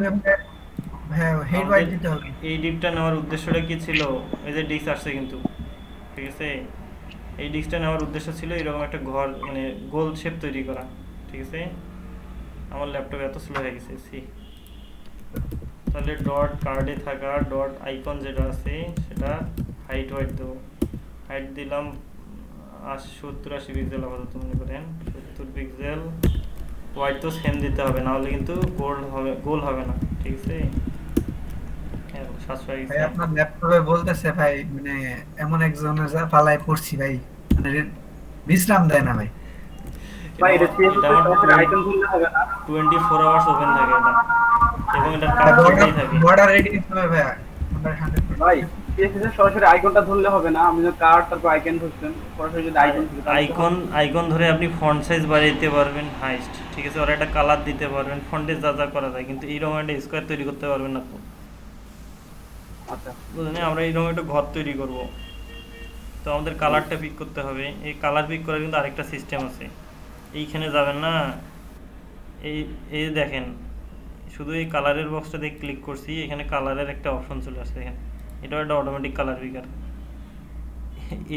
হ্যাঁ হেড ওয়াইড দিতে হবে। এই ডিপটা নেওয়ার উদ্দেশ্যটা কি ছিল? এই যে ডিস্ক আসছে কিন্তু, ঠিক আছে। এই ডিস্কটা নেওয়ার উদ্দেশ্য ছিল এরকম একটা ঘর, মানে গোল শেপ তৈরি করা, ঠিক আছে। আমার ল্যাপটপ এত স্লো হয়ে গেছে সি। তাহলে ডট কার্ডে থাকা ডট আইকন যেটা আছে সেটা হাইট ওয়াইট দেবো, হাইট দিলাম 70-80 পিক্সেল আপাতত মনে করেন, 70 পিক্সেল। ওয়াইট তো সেম দিতে হবে, না হলে কিন্তু গোল হবে না, ঠিক আছে। ভাই আপনার ল্যাপটপে বলতেছে ভাই, মানে এমন একজনের যা পালায় পড়ছি ভাই, মানে বিশ্রাম দেয় না ভাই। এটা আমার 24 আওয়ার্স ওপেন থাকে এটা, এবং এটার কাজ চলতেই থাকে। বর্ডার রেডি দিতে হবে ভাইয়া বর্ডার 100 ভাই সিএসএস সরাসরি আইকনটা ধরলে হবে না, আমি কার্ড তারপর আইকন ধরছেন, সরাসরি যদি আইকন আইকন ধরে আপনি ফন্ট সাইজ বাড়াইতে পারবেন হাইস্ট, ঠিক আছে, ওরা একটা কালার দিতে পারবেন, ফন্টে যা যা করা যায়, কিন্তু এইরকম একটা স্কোয়ার তৈরি করতে পারবেন না তো। আচ্ছা বুঝলেন, আমরা এইরকম একটা ঘর তৈরি করব, তো আমাদের কালারটা পিক করতে হবে। এই কালার পিক করার কিন্তু আরেকটা সিস্টেম আছে। এইখানে যাবেন না, এই এই দেখেন, শুধু এই কালারের বক্সটাতে ক্লিক করছি, এখানে কালারের একটা অপশন চলে আসছে এখানে, এটাও একটা অটোমেটিক কালার পিকার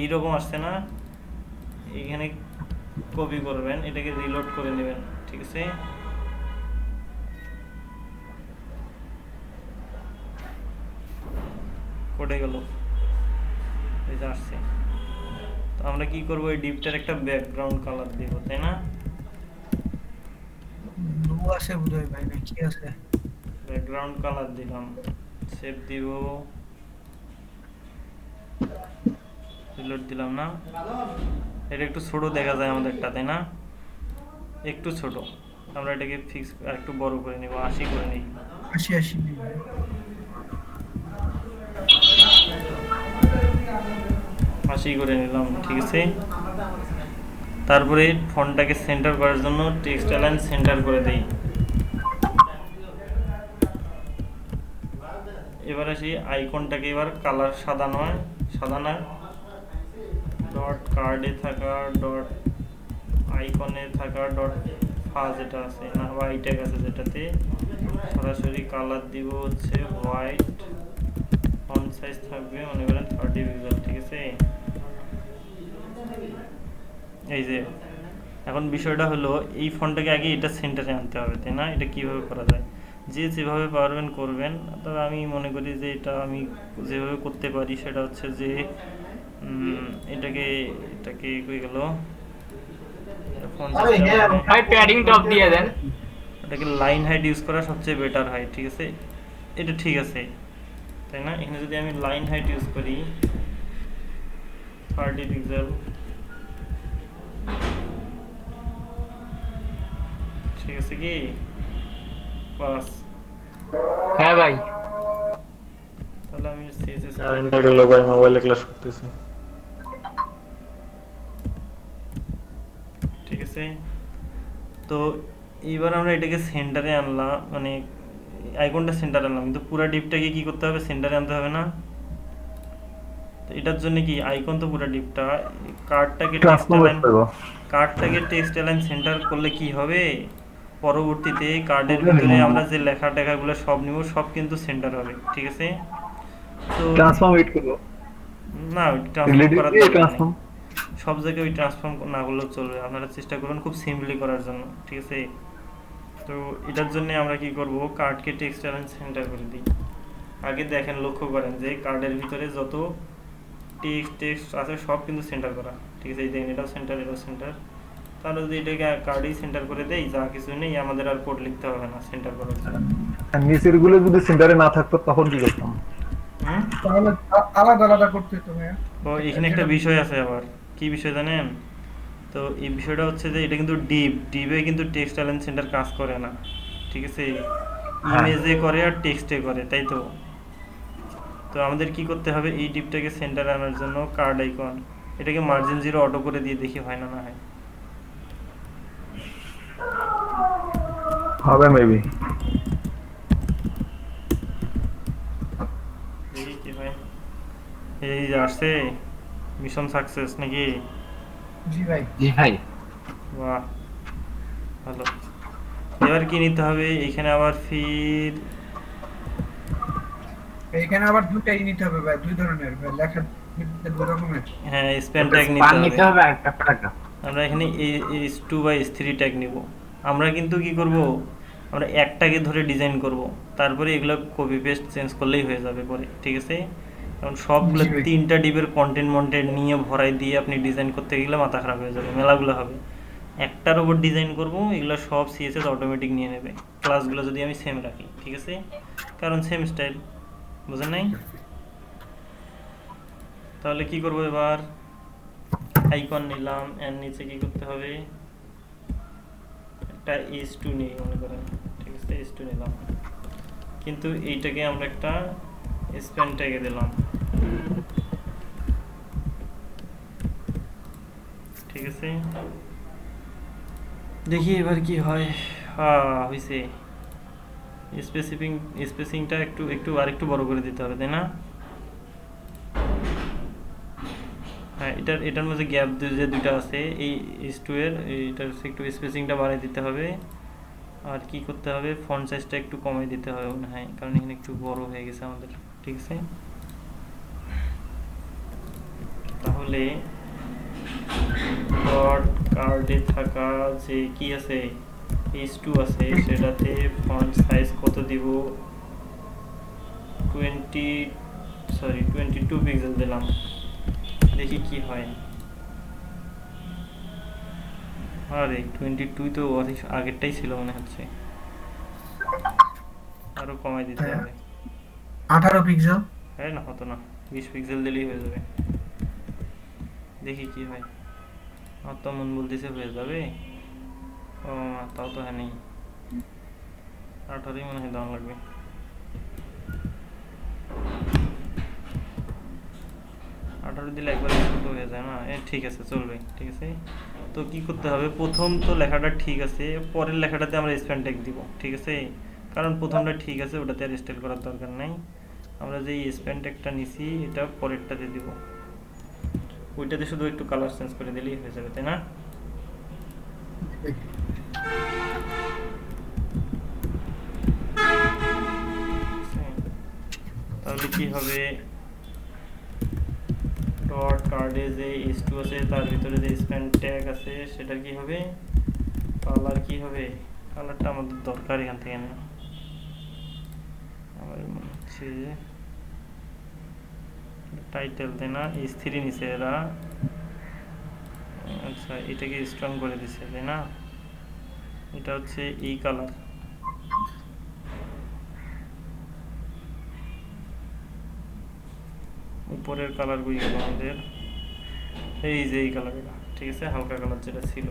এইরকম আসছে না, এইখানে কপি করবেন, এটাকে রিলোড করে নেবেন, ঠিক আছে। কোডে গেল, এই যে আসছে। তো আমরা কি করব, এই ডিপটার একটা ব্যাকগ্রাউন্ড কালার দেব, তাই না? ব্লু আছে বুঝাই ভাই না কি আছে, ব্যাকগ্রাউন্ড কালার দিলাম, সেভ দিব, রিলোড দিলাম না। এটা একটু ছোট দেখা যায় আমাদেরটা, তাই না? একটু ছোট, আমরা এটাকে ফিক্স আর একটু বড় করে নিব, 80 করে নিই। 80 ভাই 80 করে নিলাম, ঠিক আছে। তারপরে ফন্টটাকে সেন্টার করার জন্য টেক্সট অ্যালাইন সেন্টার করে দেই। এবার আসি আইকনটাকে, এবার কালার সাদা নয়, সাদা না, ডট কার্ডে থাকা, ডট আইকনে থাকা, ডট ফাজ যেটা আছে না, হোয়াইট আছে, যেটাতে সরাসরি কালার দিব হচ্ছে হোয়াইট, ফন্ট সাইজ থাকবে মনে করেন 30 পিক্সেল, ঠিক আছে। এই যে এখন বিষয়টা হলো, এই ফন্টটাকে আগে এটা সেন্টারে আনতে হবে, তাই না? এটা কিভাবে করা যায়, যে যেভাবে পারবেন করবেন, তবে আমি মনে করি যে এটা আমি যেভাবে করতে পারি সেটা হচ্ছে যে এটাকে কই গেল, ভাই প্যাডিং টপ দিয়ে দেন, এটাকে লাইন হাইট ইউজ করা সবচেয়ে বেটার হয়, ঠিক আছে। এটা ঠিক আছে, তাই না? এখানে যদি আমি লাইন হাইট ইউজ করি 30 পিক্সেল, ঠিক আছে কি বাস? হ্যাঁ ভাই তাহলে আমি সিএসএস কারেন্টটা গেল ভাই, মোবাইলে ক্লাস করতেছি। ঠিক আছে। তো এইবার আমরা এটাকে সেন্টারে আনলাম, মানে আইকনটা সেন্টারে আনলাম, কিন্তু পুরো ডিপটাকে কি করতে হবে, সেন্টারে আনতে হবে না? তো এটার জন্য কি, আইকন তো পুরো ডিপটা, কার্ডটাকে টেক্সট অ্যালাইন সেন্টার করলে কি হবে, পরবর্তীতে কার্ডের ভিতরে আমরা যে লেখা টেখাগুলো সব নিব, সব কিন্তু সেন্টার হবে, ঠিক আছে। তো ট্রান্সফর্ম এড করব না, ট্রান্সফর্ম করার দরকার নেই, সব জায়গায় ওই ট্রান্সফর্ম না করলেও চলবে, আপনারা চেষ্টা করুন খুব সিম্পলি করার জন্য, ঠিক আছে। তো এটার জন্য আমরা কি করব, কার্ডকে টেক্সট অ্যালাইন সেন্টার করে দিই। আগে দেখেন, লক্ষ্য করেন যে কার্ডের ভিতরে যত টেক্সট আছে সব কিন্তু সেন্টার করা, ঠিক আছে। এই দেখেন, এটাও সেন্টার, এটাও সেন্টার। তাহলে যদি এটাকে কার্ডেই সেন্টার করে দেই, যা কিছু নেই, আমাদের আর কোড লিখতে হবে না সেন্টার করার জন্য। আর নিচের গুলো যদি সেন্টারে না থাকতো তখন কি করতাম? তাহলে আলাদা আলাদা করতে হতো ভাইয়া। তো এখানে একটা বিষয় আছে আবার, কি বিষয় জানেন? তো এই বিষয়টা হচ্ছে যে এটা কিন্তু ডিপে কিন্তু টেক্সট অ্যালাইন সেন্টার কাজ করে না, ঠিক আছে। ইমেজে করে আর টেক্সটে করে, তাই তো। তো আমাদের কি করতে হবে, এই ডিপটাকে সেন্টারে আনার জন্য কার্ড আইকন, এটাকে মার্জিন 0 অটো করে দিয়ে দেখি হয় না হয়। হবে মেবি। দেখি কি হয়। এই যে আসছে, মিশন সাকসেস নাকি? জি ভাই বাহ, ভালো। এবার কি নিতে হবে, এখানে আবার ফির এইখানে আবার দুটাই নিতে হবে ভাই, দুই ধরনের ভাই, লেখা দুই রকমের। হ্যাঁ, স্প্যান ট্যাগ নিতে হবে। আমরা এখানে S2/S3 ট্যাগ নিব। আমরা কিন্তু কি করব, আমরা একটাকে ধরে ডিজাইন করব, তারপরে এগুলো কপি পেস্ট চেঞ্জ করলেই হয়ে যাবে পরে, ঠিক আছে। কারণ সবগুলো 3টা ডিপের কন্টেন্ট নিয়ে ভরাই দিয়ে আপনি ডিজাইন করতে গেলে মাথা খারাপ হয়ে যাবে, মেলাগুলো হবে। একটার উপর ডিজাইন করব, এগুলো সব সিএসএস অটোমেটিক নিয়ে নেবে, ক্লাসগুলো যদি আমি সেম রাখি, ঠিক আছে, কারণ সেম স্টাইল, বুঝেন নাই? তাহলে কি করব, এবার আইকন নিলাম, এর নিচে কি করতে হবে, একটা S2 নিই মনে করেন, ঠিক আছে, S2 নিলাম, কিন্তু এইটাকে আমরা একটা স্প্যান ট্যাগে দিলাম, ঠিক আছে। দেখি এবার কি হয়। হয়েছে। স্পেসিংটা আরেকটু বড় করে দিতে হবে, তাই না? হ্যাঁ, এটার মধ্যে গ্যাপ যে দুইটা আছে, এই S2 এর এইটার একটু স্পেসিংটা বাড়িয়ে দিতে হবে। আর কি করতে হবে, ফন্ট সাইজটা একটু কমিয়ে দিতে হবে মনে হয়, কারণ এখানে একটু বড় হয়ে গেছে আমাদের, ঠিক আছে। তাহলে ডট কার্ডে থাকা যে কি আছে, S2 আছে, সেটাতে ফন্ট সাইজ কত দিব, 22 পিক্সেল দিলাম, দেখি কি হয়। আরে 22 তো অনেক আগেরটাই ছিল মনে হচ্ছে, আরো কমাই দিতে হবে। 18 পিক্সেল। হ্যাঁ, না হতো না, 20 পিক্সেল দিলেই হয়ে যাবে, দেখি কি হয়। আমার তো মন বলতেছে হয়ে যাবে। ও তাও তো হ্যাঁ নেই, 18 মনে হয় দাম লাগবে। দিলে একবার ছোট হয়ে যায় না, ঠিক আছে, চলবে, ঠিক আছে। তো কি করতে হবে, প্রথম তো লেখাটা ঠিক আছে, পরের লেখাটাতে আমরা স্প্যান ট্যাগ দিব, ঠিক আছে, কারণ প্রথমটা ঠিক আছে, ওটাতে আর স্টাইল করার দরকার নাই। আমরা যে স্প্যান ট্যাগটা নিছি এটা পরেরটাতে দিব, ওইটাতে শুধু একটু কালার চেঞ্জ করে দিলেই হয়ে যাবে, তাই না? তাহলে কি হবে, ডট কার্ডে যে S2 আছে তার ভিতরে যে স্প্যান ট্যাগ আছে সেটার কি হবে, কালার কি হবে, কালারটা আমাদের দরকার এখান থেকে না, আমার মনে হচ্ছে টাইটেল, তাই না, S3 নিচে এরা, আচ্ছা এটাকে স্ট্রং করে দিচ্ছে, তাই না, এটা হচ্ছে এই কালার, উপরের কালার গুলো আমাদের এই যে এই কালার, এটা ঠিক আছে, হালকা কালার যেটা ছিল।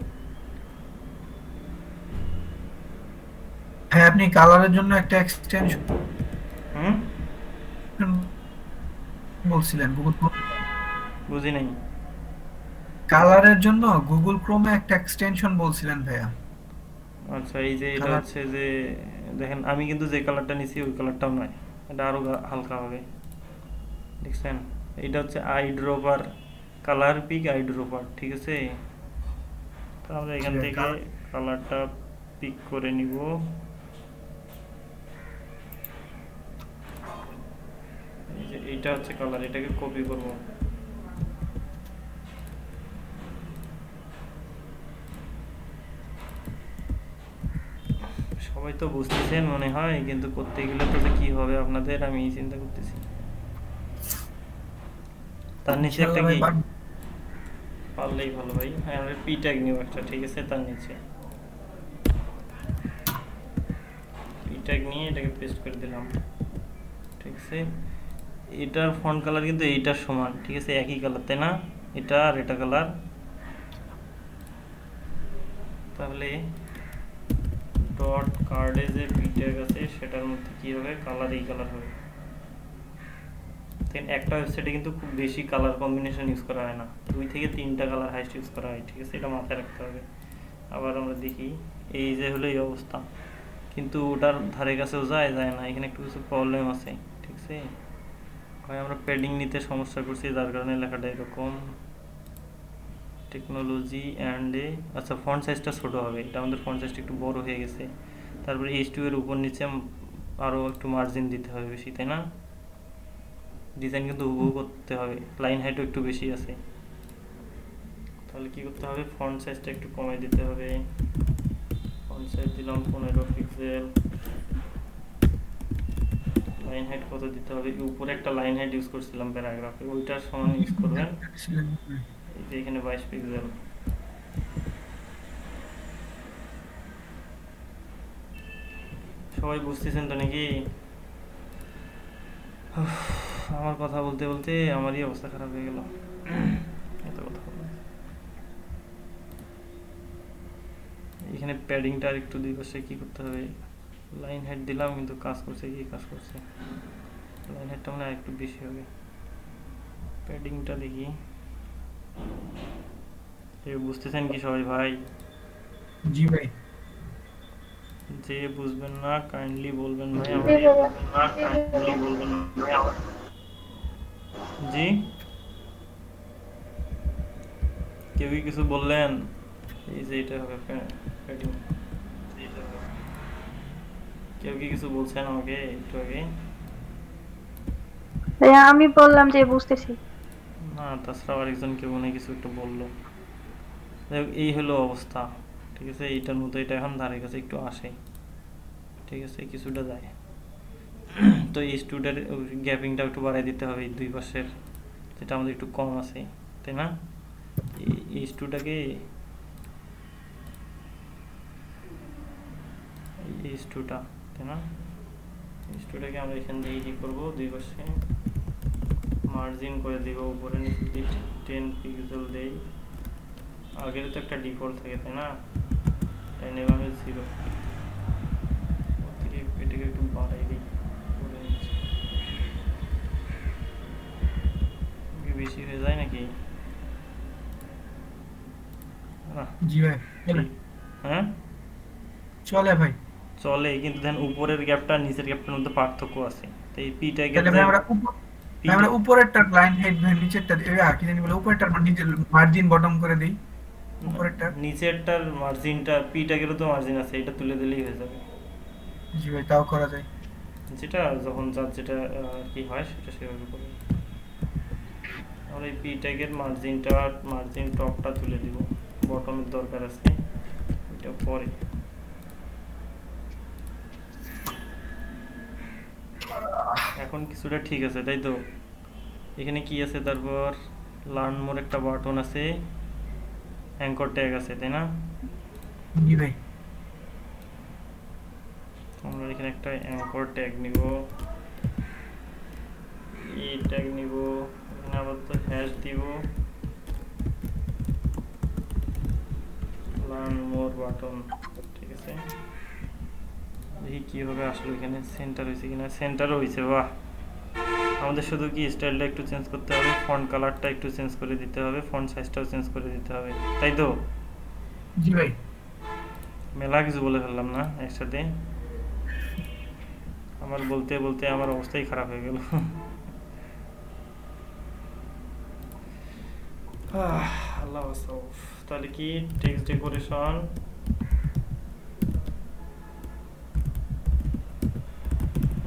হ্যাঁ, আপনি কালারের জন্য একটা এক্সটেনশন বলছিলেন গুগল ক্রোম, বুঝি নাই। কালারের জন্য গুগল ক্রোমে একটা এক্সটেনশন বলছিলেন ভাইয়া। আচ্ছা, এই যে এটা হচ্ছে যে দেখেন, আমি কিন্তু যে কালারটা নিছি ওই কালারটাও নয়, এটা আরো হালকা হবে, দেখছেন, এটা হচ্ছে eye dropper colour pick eye dropper, ঠিক আছে। তো আমরা এখান থেকে কালারটা পিক করে নিব, এই যে এইটা হচ্ছে কালার, এটাকে কপি করব, সবাই তো বুঝতেছেন মনে হয়, কিন্তু করতে গেলে তো কি হবে আপনাদের, আমি চিন্তা করতেছি। তার নিচে একটা কি পারলেই ভালো ভাই, হ্যাঁ আমরা পি ট্যাগ নিব একটা, ঠিক আছে, তার নিচে পি ট্যাগ নিয়ে এটাকে পেস্ট করে দিলাম, ঠিক আছে। এটার ফন্ট কালার কিন্তু এইটার সমান, ঠিক আছে, একই কালার, তাই না, এটা আর এটা কালার। তাহলে ডট কার্ডে যে পি ট্যাগ আছে সেটার মধ্যে কি হবে, কালার এই কালার হবে। একটা ওয়েবসাইটে কিন্তু খুব বেশি কালার কম্বিনেশন ইউজ করা হয় না, 2 থেকে 3টা কালার হাইস্ট ইউজ করা হয়, ঠিক আছে, এটা মাথায় রাখতে হবে। আবার আমরা দেখি এই যে হলো এই অবস্থা, কিন্তু ওটার ধারে কাছেও যায় না, এখানে একটু কিছু প্রবলেম আছে, ঠিক আছে। হয় আমরা প্যাডিং নিতে সমস্যা করছি, যার কারণে লেখাটা এরকম, টেকনোলজি অ্যান্ড আচ্ছা ফন্ট সাইজটা ছোট হবে, এটা আমাদের ফন্ট সাইজটা একটু বড় হয়ে গেছে। তারপরে H2 এর উপর নিচে আরও একটু মার্জিন দিতে হবে বেশি, তাই না, ডিজাইন কিন্তু হুবহু করতে হবে, লাইন হাইটও একটু বেশি আছে। তাহলে কি করতে হবে, ফন্ট সাইজটা একটু কমাই দিতে হবে, ফন্ট সাইজ দিলাম 15 পিক্সেল, লাইন হাইট কত দিতে হবে, উপরে একটা লাইন হাইট ইউজ করছিলাম প্যারাগ্রাফে, ওইটার সমান ইউজ করবেন, এই যে এখানে 22 পিক্সেল। সবাই বুঝতেছেন তো নাকি? আমার কথা বলতে বলতে আমারই অবস্থা খারাপ হয়ে গেল, এত কথা বলতে। এখানে প্যাডিংটা আর একটু দুই পাশে কি করতে হবে, লাইন হেড দিলাম কিন্তু কাজ করছে কি কাজ করছে, লাইন হেডটা মানে আর একটু বেশি হবে। প্যাডিংটা দেখি, কেউ বুঝতেছেন কি সবাই ভাই? জি ভাই। যে বুঝবেন না কাইন্ডলি বলবেন ভাই জি আমাকে। ভাইয়া জি কেউই কিছু বললেন? এই যে এটা হবে প্যাডিং। কেউ কি কিছু বলছেন আমাকে একটু আগে? ভাইয়া আমি বললাম যে বুঝতেছি। না, তাছাড়া আরেকজন কেউ মনে হয় কিছু একটু বললো। যাই হোক, এই হলো অবস্থা, ঠিক আছে। এইটার মতো এটা এখন ধারে কাছে একটু আসে, ঠিক আছে, কিছুটা যায়। তো এই স্টুডের গ্যাপিংটা একটু বাড়াই দিতে হবে এই দুই পাশের, যেটা আমাদের একটু কম আছে, তাই না? এই স্টুটাকে এই স্টুটা, তাই না? এই স্টুটাকে আমরা এখান থেকে কি করবো, দুই পাশে মার্জিন করে দিব, উপরে নিচে 10 পিক্সেল দেই। আগের তো একটা ডিফল্ট থাকে, তাই না? এনভায়রনমেন্ট 0, এটাকে একটু বাড়াই দিই, বেশি হয়ে যায় নাকি? জি ভাই চলে। হ্যাঁ চলে ভাই। চলে, কিন্তু দেন উপরের গ্যাপটা নিচের গ্যাপটার মধ্যে পার্থক্য আছে। তো এই পিটা তাহলে ভাই আমরা উপরেরটা লাইন হেড ভাই, নিচেরটা কি জানি বলে, উপরেরটা নিচের মার্জিন বটম করে দেই, উপরেরটা নিচেরটার মার্জিনটা পিটাকেরও তো মার্জিন আছে, এটা তুলে দিলেই হয়ে যাবে। জি ভাই তাও করা যায়। যেটা যখন যার যেটা কি হয় সেটা সেভাবে করবে। আমরা এই পি ট্যাগের মার্জিন টপটা তুলে দিব, বটমের দরকার আছে, এটা পরে। এখন কিছুটা ঠিক আছে, তাই তো? এখানে কি আছে, তারপর লার্ন মোর একটা বাটন আছে, অ্যাঙ্কর ট্যাগ আছে, তাই না? জি ভাই। আমরা এখানে একটা অ্যাঙ্কর ট্যাগ নিব, এই ট্যাগ নিব, এখানে আবার তো হ্যাশ দিব, লার্ন মোর বাটন, ঠিক আছে। দেখি কিভাবে আসলে এখানে সেন্টার হয়েছে কিনা। সেন্টারও হয়েছে, বাহ। আমাদের শুধু কি স্টাইলটা একটু চেঞ্জ করতে হবে, ফন্ট কালারটা একটু চেঞ্জ করে দিতে হবে, ফন্ট সাইজটাও চেঞ্জ করে দিতে হবে, তাই তো? জি ভাই। মেলা কিছু বলে ফেললাম না একসাথে, আমার বলতে বলতে আমার অবস্থাই খারাপ হয়ে গেল। আল্লাহ বাঁচাও। তাহলে কি টেক্সট ডেকোরেশন,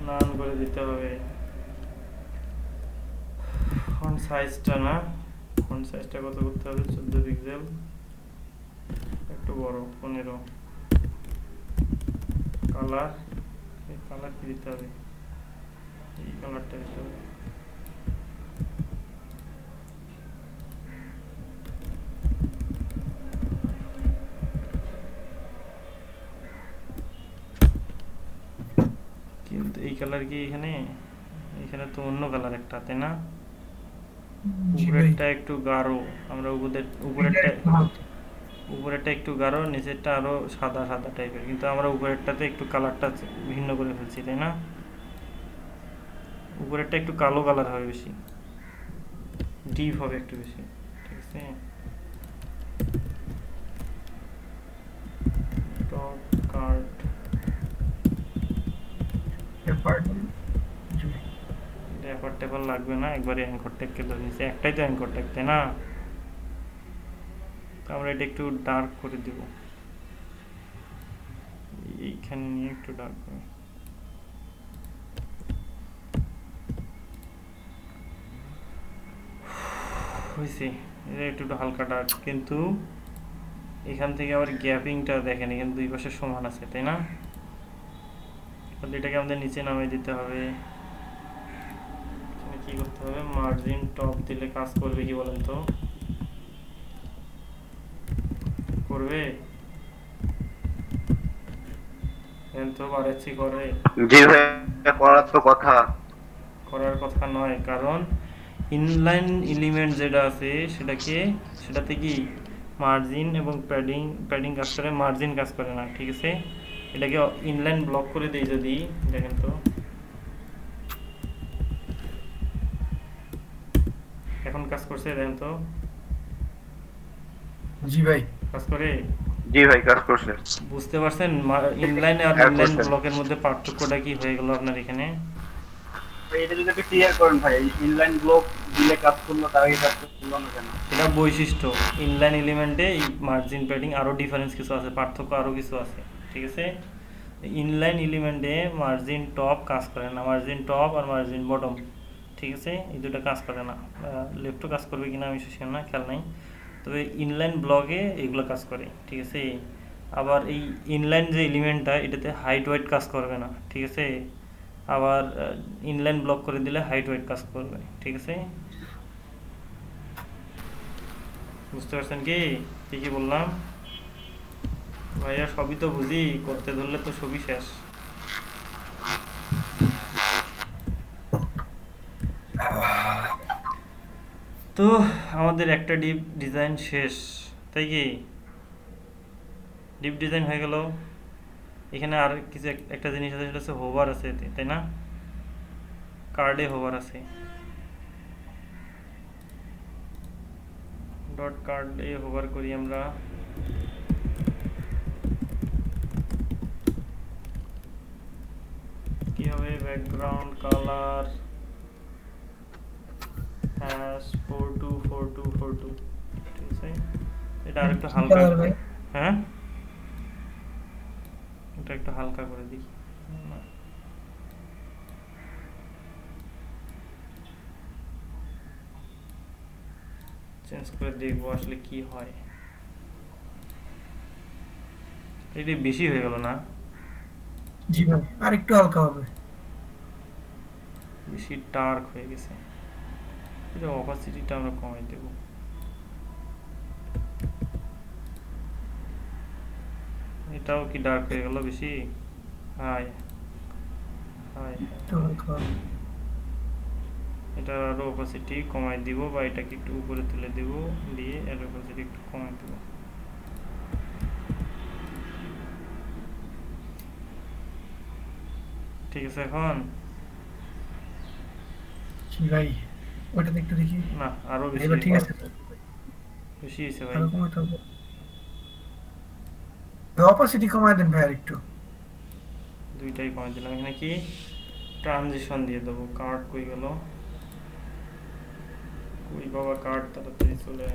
নান করে দিতে হবে। ফন্ট সাইজটা না, ফন্ট সাইজটা কত করতে হবে, 14 পিক্সেল, একটু বড় 15। কালার, এই কালার কি দিতে হবে, এই কালারটা দিতে হবে। কিন্তু এই কালার কি এখানে, এখানে তো অন্য কালার একটা, তাই না? উপরেরটা একটু গাঢ়, আমরা উপরেরটা একটু গাঢ়, নিচেরটা আরো সাদা সাদা টাইপের, কিন্তু আমরা উপরেরটাতে একটু কালারটা ভিন্ন করে ফেলছি, তাই না? উপরেরটা একটু কালো কালার হবে, বেশি ডিপ হবে একটু বেশি, ঠিক আছে। টপ কার্ড অ্যাঙ্কর ট্যাগ লাগবে না, একবারে অ্যাঙ্কর ট্যাগকে ধরে নিচ্ছে, একটাই তো অ্যাঙ্কর ট্যাগ, তাই না? আমরা এটা একটু ডার্ক করে দেব, এইখানে নিয়ে একটু ডার্ক করে। হয়েছে, এটা একটু হালকা ডার্ক, কিন্তু এখান থেকে আবার গ্যাপিংটা দেখেন, এখানে দুই পাশে সমান আছে, তাই না? তাহলে এটাকে আমাদের নিচে নামিয়ে দিতে হবে। কি করতে হবে, মার্জিন টপ দিলে কাজ করবে কি বলেন তো? করবে? তো বাড়াচ্ছি করে, জি ভাই, করার তো কথা। করার কথা নয়, কারণ ইনলাইন এলিমেন্ট যেটা আছে সেটাতে কি মার্জিন এবং প্যাডিং কাজ করে, মার্জিন কাজ করে না, ঠিক আছে। এটাকে ইনলাইন ব্লক করে দেই যদি, দেখেন তো এখন কাজ করছে, দেখেন তো জি ভাই কাজ করে। জি ভাই কাজ করছে। বুঝতে পারছেন ইনলাইন আর হ্যাঁ, ইনলাইন করছে। ব্লকের মধ্যে পার্থক্যটা কি হয়ে গেল আপনার এখানে? ভাই এটা যদি একটু ক্লিয়ার করেন ভাই, ইনলাইন ব্লক দিলে কাজ করলো, তার আগে কাজ করলো না কেন? এটা বৈশিষ্ট্য। ইনলাইন এলিমেন্টে এই মার্জিন প্যাডিং আরও ডিফারেন্স কিছু আছে, পার্থক্য আরও কিছু আছে, ঠিক আছে। ইনলাইন এলিমেন্টে মার্জিন টপ কাজ করে না, মার্জিন টপ আর মার্জিন বটম, ঠিক আছে, এই দুটো কাজ করে না। লেফটও কাজ করবে কিনা আমি শিওর না, খেয়াল নাই। তবে ইনলাইন ব্লকে এগুলো কাজ করে, ঠিক আছে। আবার এই ইনলাইন যে এলিমেন্টটা, এটাতে হাইট ওয়েট কাজ করবে না, ঠিক আছে। আবার ইনলাইন ব্লক করে দিলে হাইট ওয়েট কাজ করবে, ঠিক আছে। বুঝতে পারছেন কি কি কি বললাম? ভাইয়া সবই তো বুঝি, করতে ধরলে তো সবই শেষ। তো আমাদের একটা ডিপ ডিজাইন শেষ, তাই কি? ডিপ ডিজাইন হয়ে গেল। এখানে আর কিছু একটা জিনিস আছে, সেটা হচ্ছে হোভার আছে, তাই না? কার্ডে হোভার আছে, ডট কার্ডে হোভার করি আমরা। কি হবে? ব্যাকগ্রাউন্ড কালার হ্যাশ 424242, ঠিক আছে। এটা আরেকটু হালকা, হ্যাঁ এটা একটু হালকা করে দিই। চেঞ্জ করে দেখবো আসলে কি হয়। এটা বেশি হয়ে গেল না? জি ভাই আর একটু হালকা হবে, বেশি ডার্ক হয়ে গেছে। এটা অপাসিটিটা আমরা কমাই দেব। এটাও কি ডার্ক হয়ে গেল বেশি? হাই হাই, একটু হালকা হবে। এটা আরো অপাসিটি কমাই দিব, বা এটাকে একটু উপরে তুলে দিব, দিয়ে এর অপাসিটি একটু কমাই দেব। ঠিক আছে। এখন জি ভাই ওটাতে একটু দেখি, না আরো বেশি, এবার ঠিক আছে, বেশি হয়েছে ভাই। আরো কমাতে হবে। অপাসিটি কমায় দেন ভাই আর একটু। দুইটাই কমাই দিলাম। এখানে কি ট্রানজিশন দিয়ে দেবো। কার্ড কই গেল? কই বাবা কার্ড, তাড়াতাড়ি চলে।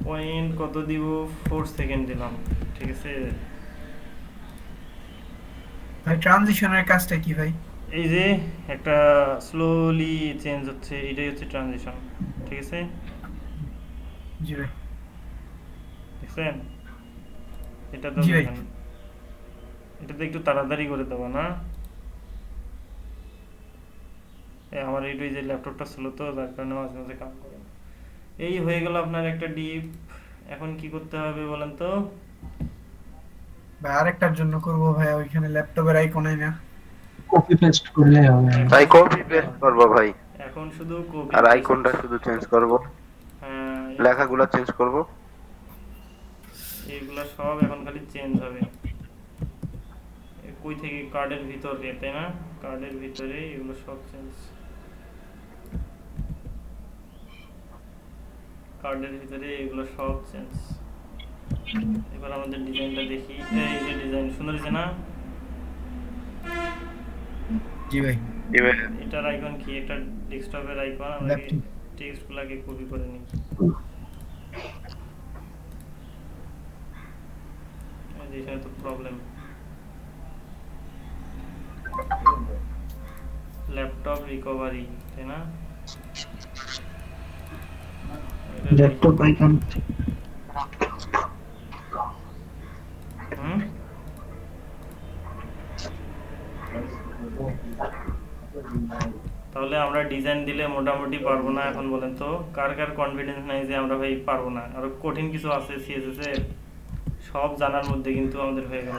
পয়েন্ট কত দিব? 4 সেকেন্ড দিলাম, ঠিক আছে। ভাই ট্রানজিশনের কাজটা কি ভাই? এই যে একটা স্লোলি চেঞ্জ হচ্ছে, এটাই হচ্ছে ট্রানজিশন, ঠিক আছে। জি ভাই দেখছেন? এটা তো জি ভাই। দেখেন, এটাতে একটু তাড়াতাড়ি করে দেবো না? আমার এই যে ল্যাপটপটা ছিল তো, যার কারণে মাঝে মাঝে কাজ করে না। এই হয়ে গেল আপনার একটা ডিপ। এখন কি করতে হবে বলেন তো? ভাই আরেকটার জন্য করব ভাই, ওইখানে ল্যাপটপের আইকনে না, কপি পেস্ট করলে হবে। ভাই কপি পেস্ট করবো ভাই, এখন শুধু কপি আর আইকনটা শুধু চেঞ্জ করব, হ্যাঁ, লেখাগুলো চেঞ্জ করব। এইগুলা সব এখন খালি চেঞ্জ হবে। কই থেকে? কার্ডের ভিতরে, তাই না? কার্ডের ভিতরে এগুলো সব চেঞ্জ, কার্ডের ভিতরে এগুলো সব চেঞ্জ। এবার আমাদের ডিজাইনটা দেখি। এই যে ডিজাইন সুন্দর হয়েছে না? জি ভাই এটার আইকন কি? একটা ডেস্কটপের আইকন। আমরা টেক্সটগুলোকে কপি করে নিই। এখানে তো প্রবলেম। ল্যাপটপ রিকভারি, তাই না? ল্যাপটপ আইকন তাহলে আমরা ডিজাইন দিলে মোটামুটি পারবো না? এখন বলেন তো কার কার কনফিডেন্স নাই যে আমরা ভাই পারবো না? আরো কঠিন কিছু আছে সিএসএস এর, সব জানার মধ্যে কিন্তু আমাদের হয়ে গেল,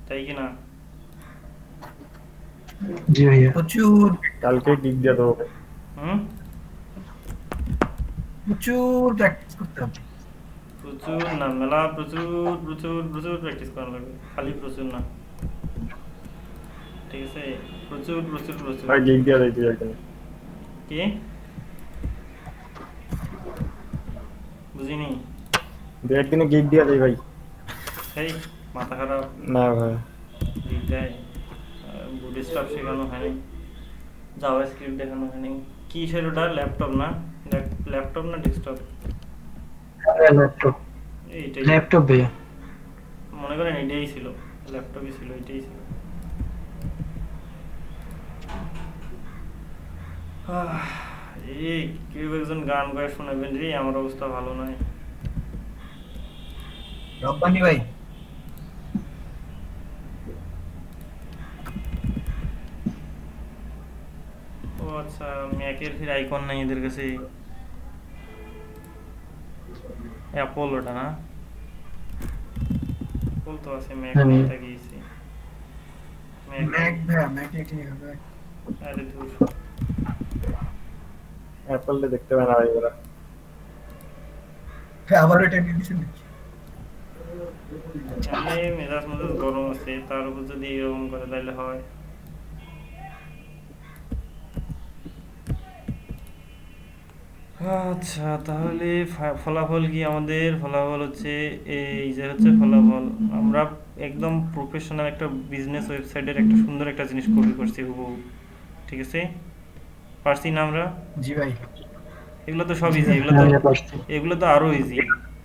তাই কি না? জি ভাইয়া প্রচুর। কালকে গিগ দিয়ে দেবো। প্রচুর প্র্যাকটিস করতে হবে। প্রচুর না, মেলা প্রচুর প্রচুর প্রচুর প্র্যাকটিস করা লাগবে, খালি প্রচুর না, ঠিক আছে? প্রচুর প্রচুর প্রচুর। ভাই গিগ দিয়া যাইতে যাইতে কি বুঝিনি? দু একদিনে গিগ দিয়া যাই ভাই। সেই মাথা খারাপ না ভাই দিক দেয়, বুট স্টাফ শেখানো হয়নি, জাভা স্ক্রিপ্ট দেখানো হয়নি। কি ওটা ল্যাপটপ না, ল্যাপটপ না ডেস্কটপ? ল্যাপটপ এইটাই ল্যাপটপ ভাইয়া। মনে করেন এটাই ছিল, ল্যাপটপই ছিল, এটাই ছিল। এই কেউ একজন গান গায়ে শোনাবেন রে, আমার অবস্থা ভালো নয়। রব্বানি ভাই ও আচ্ছা, ম্যাকের ফির আইকন নাই এদের কাছে। অ্যাপল ওটা না, অ্যাপল তো আছে, ম্যাক কোথা গিয়েছে? ম্যাক ভাইয়া, ম্যাকে কি হবে? আরে ধুর, অ্যাপলটা দেখতে পায় না ভাই ওরা। আবার এটা নিয়ে দিছেন নাকি? এমনি মেজাজ মেজাজ গরম আছে, তার উপর যদি এরকম করে তাহলে হয়? আচ্ছা তাহলে ফলাফল কি আমাদের? ফলাফল হচ্ছে এই যে হচ্ছে ফলাফল, আমরা একদম প্রফেশনাল একটা বিজনেস ওয়েবসাইটের একটা সুন্দর একটা জিনিস কপি করছি হুবহু, ঠিক আছে? পারছি না আমরা? জি ভাই। এগুলো তো সব ইজি, এগুলো তো আরো ইজি,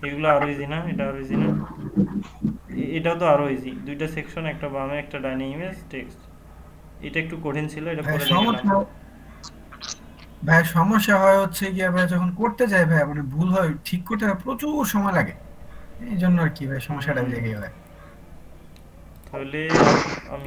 এগুলো আরো ইজি না? এটা আরো ইজি না? এটাও তো আরো ইজি, দুইটা সেকশন, একটা বামে একটা ডাইনে, ইমেজ টেক্সট। এটা একটু কঠিন ছিল, এটা করে সমস্যা দেখলাম। ভাই সমস্যা হয় হচ্ছে গিয়ে ভাই যখন করতে যাই ভাই মানে ভুল হয়, ঠিক করতে প্রচুর সময় লাগে, এই জন্য আর কি ভাই সমস্যাটা লেগে হয়। তাহলে আমি